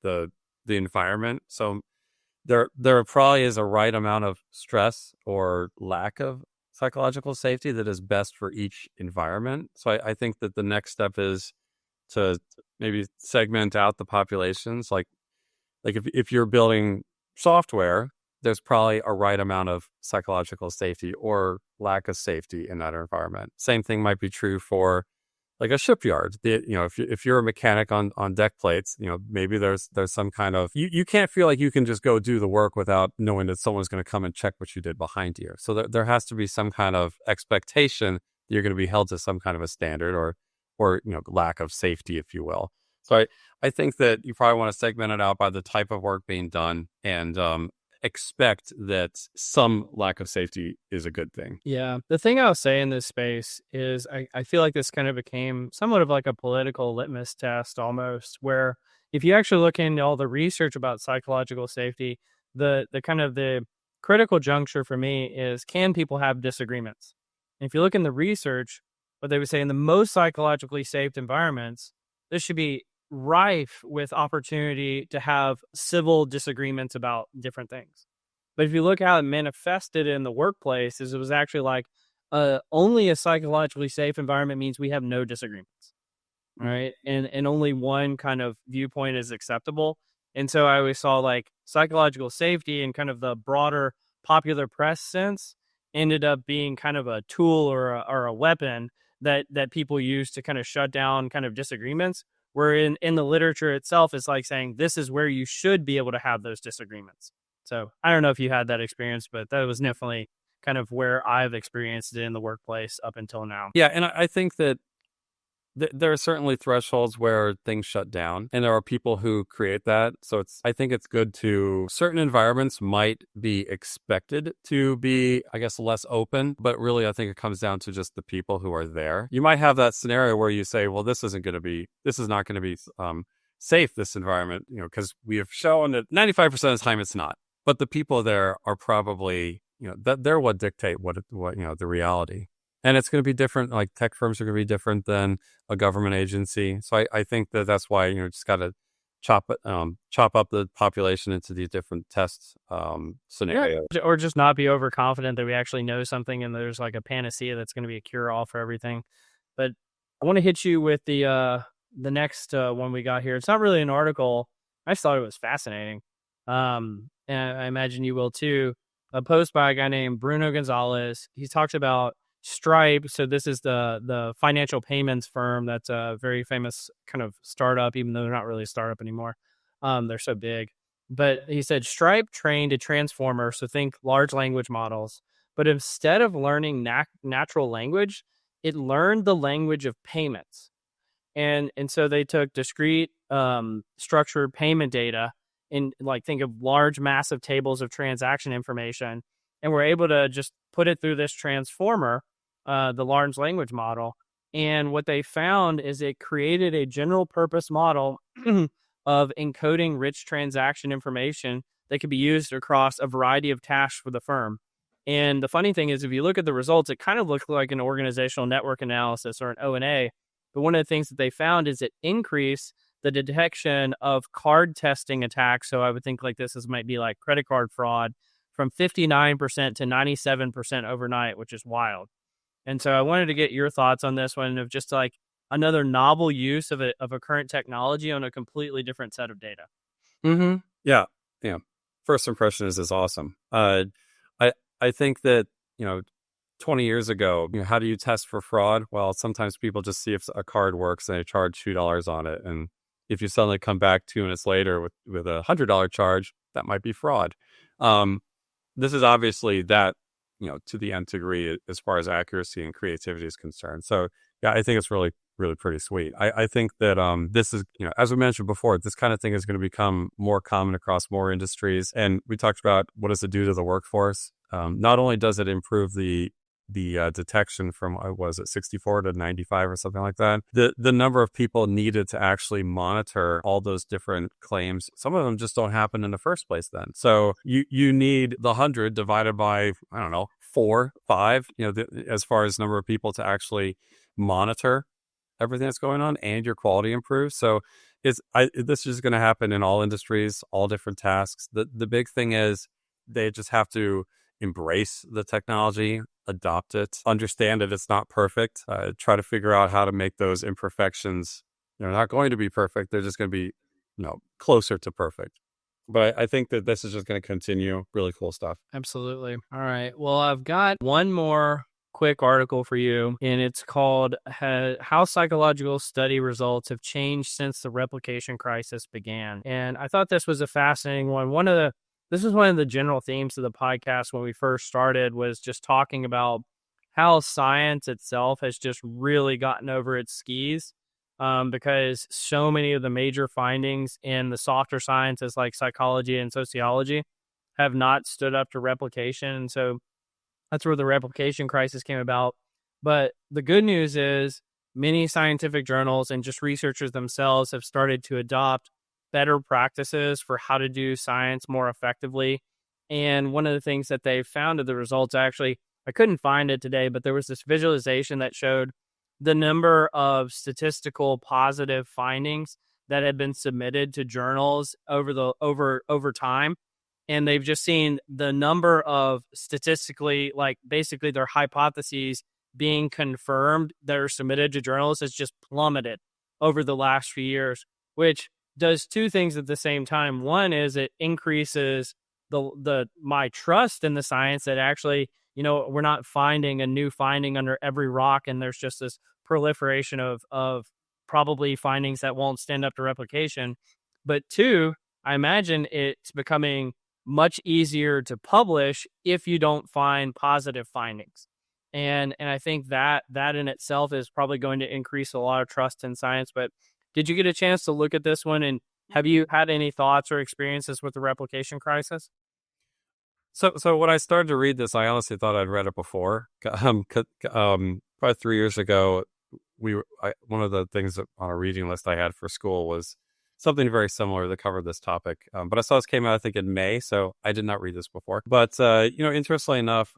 the environment. So there probably is a right amount of stress or lack of psychological safety that is best for each environment. So I think that the next step is to maybe segment out the populations. Like if you're building software, there's probably a right amount of psychological safety or lack of safety in that environment. Same thing might be true for like a shipyard. If you're a mechanic on deck plates, maybe there's some kind of, you can't feel like you can just go do the work without knowing that someone's going to come and check what you did behind you. So there has to be some kind of expectation that you're going to be held to some kind of a standard or lack of safety, if you will. So I think that you probably want to segment it out by the type of work being done and expect that some lack of safety is a good thing. Yeah. The thing I'll say in this space is I feel like this kind of became somewhat of like a political litmus test almost, where if you actually look into all the research about psychological safety, the kind of the critical juncture for me is, can people have disagreements? And if you look in the research, what they would say in the most psychologically safe environments, this should be rife with opportunity to have civil disagreements about different things. But if you look how it manifested in the workplace, is it was actually like only a psychologically safe environment means we have no disagreements, right? And only one kind of viewpoint is acceptable. And so I always saw like psychological safety in kind of the broader popular press sense ended up being kind of a tool or a weapon that people use to kind of shut down kind of disagreements. Where in the literature itself, it's like saying this is where you should be able to have those disagreements. So I don't know if you had that experience, but that was definitely kind of where I've experienced it in the workplace up until now. Yeah, and I think that there are certainly thresholds where things shut down, and there are people who create that. So I think it's good to, certain environments might be expected to be, I guess, less open, but really I think it comes down to just the people who are there. You might have that scenario where you say, well, this is not going to be safe, this environment, because we have shown that 95% of the time it's not. But the people there are probably, they're what dictate what the reality. And it's going to be different. Like tech firms are going to be different than a government agency. So I think that's why, just got to chop up the population into these different test scenarios. Yeah, or just not be overconfident that we actually know something and there's like a panacea that's going to be a cure-all for everything. But I want to hit you with the next one we got here. It's not really an article. I just thought it was fascinating. And I imagine you will too. A post by a guy named Bruno Gonzalez. He talks about Stripe. So this is the financial payments firm that's a very famous kind of startup, even though they're not really a startup anymore. They're so big. But he said Stripe trained a transformer, so think large language models. But instead of learning natural language, it learned the language of payments. And so they took discrete structured payment data in, like, think of large massive tables of transaction information, and were able to just put it through this transformer, the large language model. And what they found is it created a general purpose model of encoding rich transaction information that could be used across a variety of tasks for the firm. And the funny thing is, if you look at the results, it kind of looked like an organizational network analysis or an O&A. But one of the things that they found is it increased the detection of card testing attacks. So I would think like this might be like credit card fraud, from 59% to 97% overnight, which is wild. And so I wanted to get your thoughts on this one, of just like another novel use of a current technology on a completely different set of data. Mm-hmm. Yeah. First impression is awesome. I think that 20 years ago, how do you test for fraud? Well, sometimes people just see if a card works and they charge $2 on it, and if you suddenly come back 2 minutes later with a $100 charge, that might be fraud. This is obviously that, to the nth degree as far as accuracy and creativity is concerned. So yeah, I think it's really, really pretty sweet. I think that this is, as we mentioned before, this kind of thing is going to become more common across more industries. And we talked about what does it do to the workforce. Not only does it improve the detection from, was it 64 to 95 or something like that, the number of people needed to actually monitor all those different claims, some of them just don't happen in the first place then. So you need the 100 divided by, I don't know, 4, 5, as far as number of people to actually monitor everything that's going on, and your quality improves. So this is going to happen in all industries, all different tasks. The big thing is they just have to embrace the technology, adopt it, understand that it's not perfect, try to figure out how to make those imperfections, they're not going to be perfect, they're just going to be closer to perfect. But I think that this is just going to continue. Really cool stuff. Absolutely. All right. Well, I've got one more quick article for you, and it's called How Psychological Study Results Have Changed Since the Replication Crisis Began. And I thought this was a fascinating one. This is one of the general themes of the podcast when we first started, was just talking about how science itself has just really gotten over its skis, because so many of the major findings in the softer sciences like psychology and sociology have not stood up to replication. And so that's where the replication crisis came about. But the good news is many scientific journals and just researchers themselves have started to adopt better practices for how to do science more effectively. And one of the things that they found of the results, I couldn't find it today, but there was this visualization that showed the number of statistical positive findings that had been submitted to journals over time. And they've just seen the number of statistically, like basically their hypotheses being confirmed that are submitted to journals has just plummeted over the last few years, which does two things at the same time. One is it increases my trust in the science, that actually, we're not finding a new finding under every rock, and there's just this proliferation of probably findings that won't stand up to replication. But two, I imagine it's becoming much easier to publish if you don't find positive findings. And I think that in itself is probably going to increase a lot of trust in science. But did you get a chance to look at this one, and have you had any thoughts or experiences with the replication crisis? So when I started to read this, I honestly thought I'd read it before. Probably 3 years ago, one of the things on a reading list I had for school was something very similar that covered this topic. But I saw this came out, I think, in May, so I did not read this before. But interestingly enough,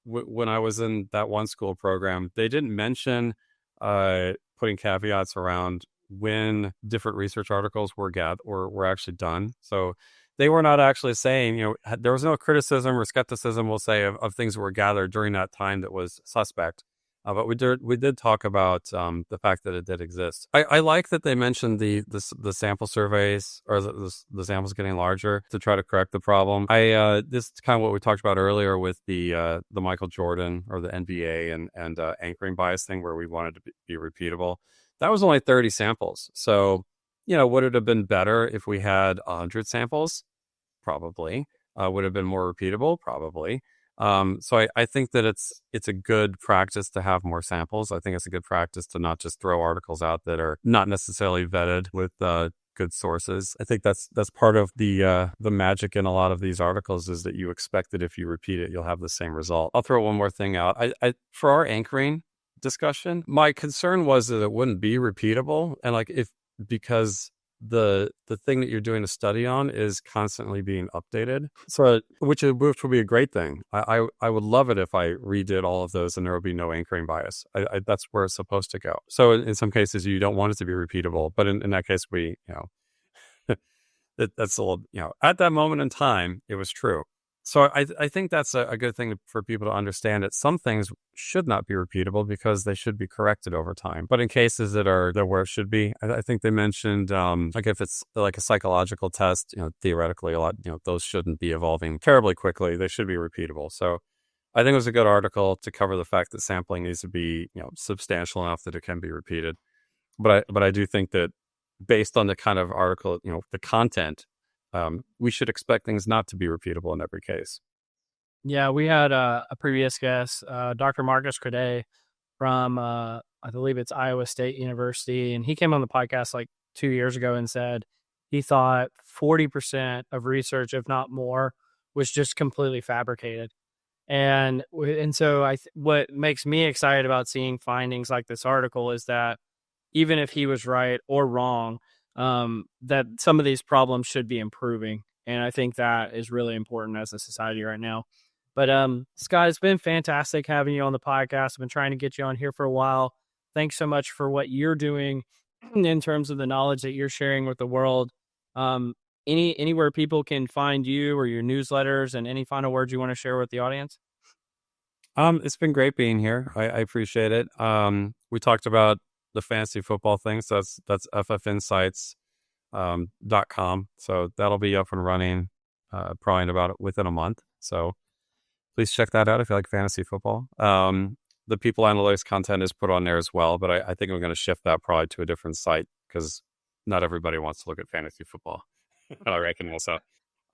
when I was in that one school program, they didn't mention putting caveats around when different research articles were actually done. So they were not actually saying, there was no criticism or skepticism, we'll say, of things that were gathered during that time that was suspect. But we did talk about the fact that it did exist. I like that they mentioned the sample surveys, or the samples getting larger to try to correct the problem. This is kind of what we talked about earlier with the Michael Jordan or the NBA and anchoring bias thing, where we wanted to be repeatable. That was only 30 samples. So, would it have been better if we had 100 samples? Probably. Would it have been more repeatable? Probably. So I think that it's a good practice to have more samples. I think it's a good practice to not just throw articles out that are not necessarily vetted with good sources. I think that's part of the magic in a lot of these articles, is that you expect that if you repeat it, you'll have the same result. I'll throw one more thing out. I for our anchoring discussion, my concern was that it wouldn't be repeatable, and because the thing that you're doing a study on is constantly being updated, so which would be a great thing. I would love it if I redid all of those and there would be no anchoring bias. That's where it's supposed to go. So in some cases you don't want it to be repeatable, but in that case we that's a little, at that moment in time it was true. So I think that's a good thing for people to understand, that some things should not be repeatable because they should be corrected over time. But in cases that are where it should be, I think they mentioned, if it's like a psychological test, theoretically a lot, those shouldn't be evolving terribly quickly. They should be repeatable. So I think it was a good article to cover the fact that sampling needs to be, substantial enough that it can be repeated. But I do think that based on the kind of article, the content, we should expect things not to be repeatable in every case. Yeah, we had a previous guest, Dr. Marcus Crede from, I believe it's Iowa State University, and he came on the podcast like 2 years ago and said he thought 40% of research, if not more, was just completely fabricated. And so what makes me excited about seeing findings like this article is that even if he was right or wrong, that some of these problems should be improving. And I think that is really important as a society right now. But Scott, it's been fantastic having you on the podcast. I've been trying to get you on here for a while. Thanks so much for what you're doing in terms of the knowledge that you're sharing with the world. Anywhere people can find you or your newsletters, and any final words you want to share with the audience? It's been great being here. I appreciate it. We talked about the fantasy football thing. So that's ffinsights.com. So that'll be up and running probably within a month. So please check that out if you like fantasy football. The people analytics content is put on there as well, but I think I'm going to shift that probably to a different site because not everybody wants to look at fantasy football. I reckon also.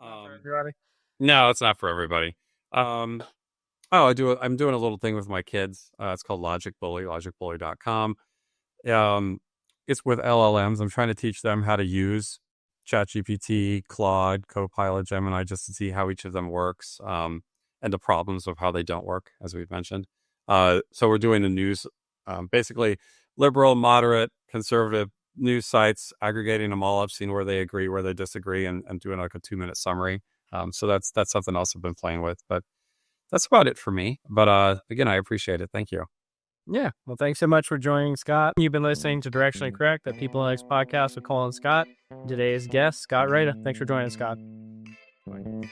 Everybody? No, it's not for everybody. I'm doing a little thing with my kids. It's called Logic Bully, logicbully.com. It's with LLMs. I'm trying to teach them how to use ChatGPT, Claude, Copilot, Gemini, just to see how each of them works, and the problems of how they don't work, as we've mentioned. So we're doing the news, basically liberal, moderate, conservative news sites, aggregating them all up, seeing where they agree, where they disagree, and doing like a 2-minute summary. So that's something else I've been playing with, but that's about it for me. But again, I appreciate it. Thank you. Yeah. Well, thanks so much for joining, Scott. You've been listening to Directionally Correct, the People Analytics podcast with Colin Scott. Today's guest, Scott Reida. Thanks for joining us, Scott. Bye.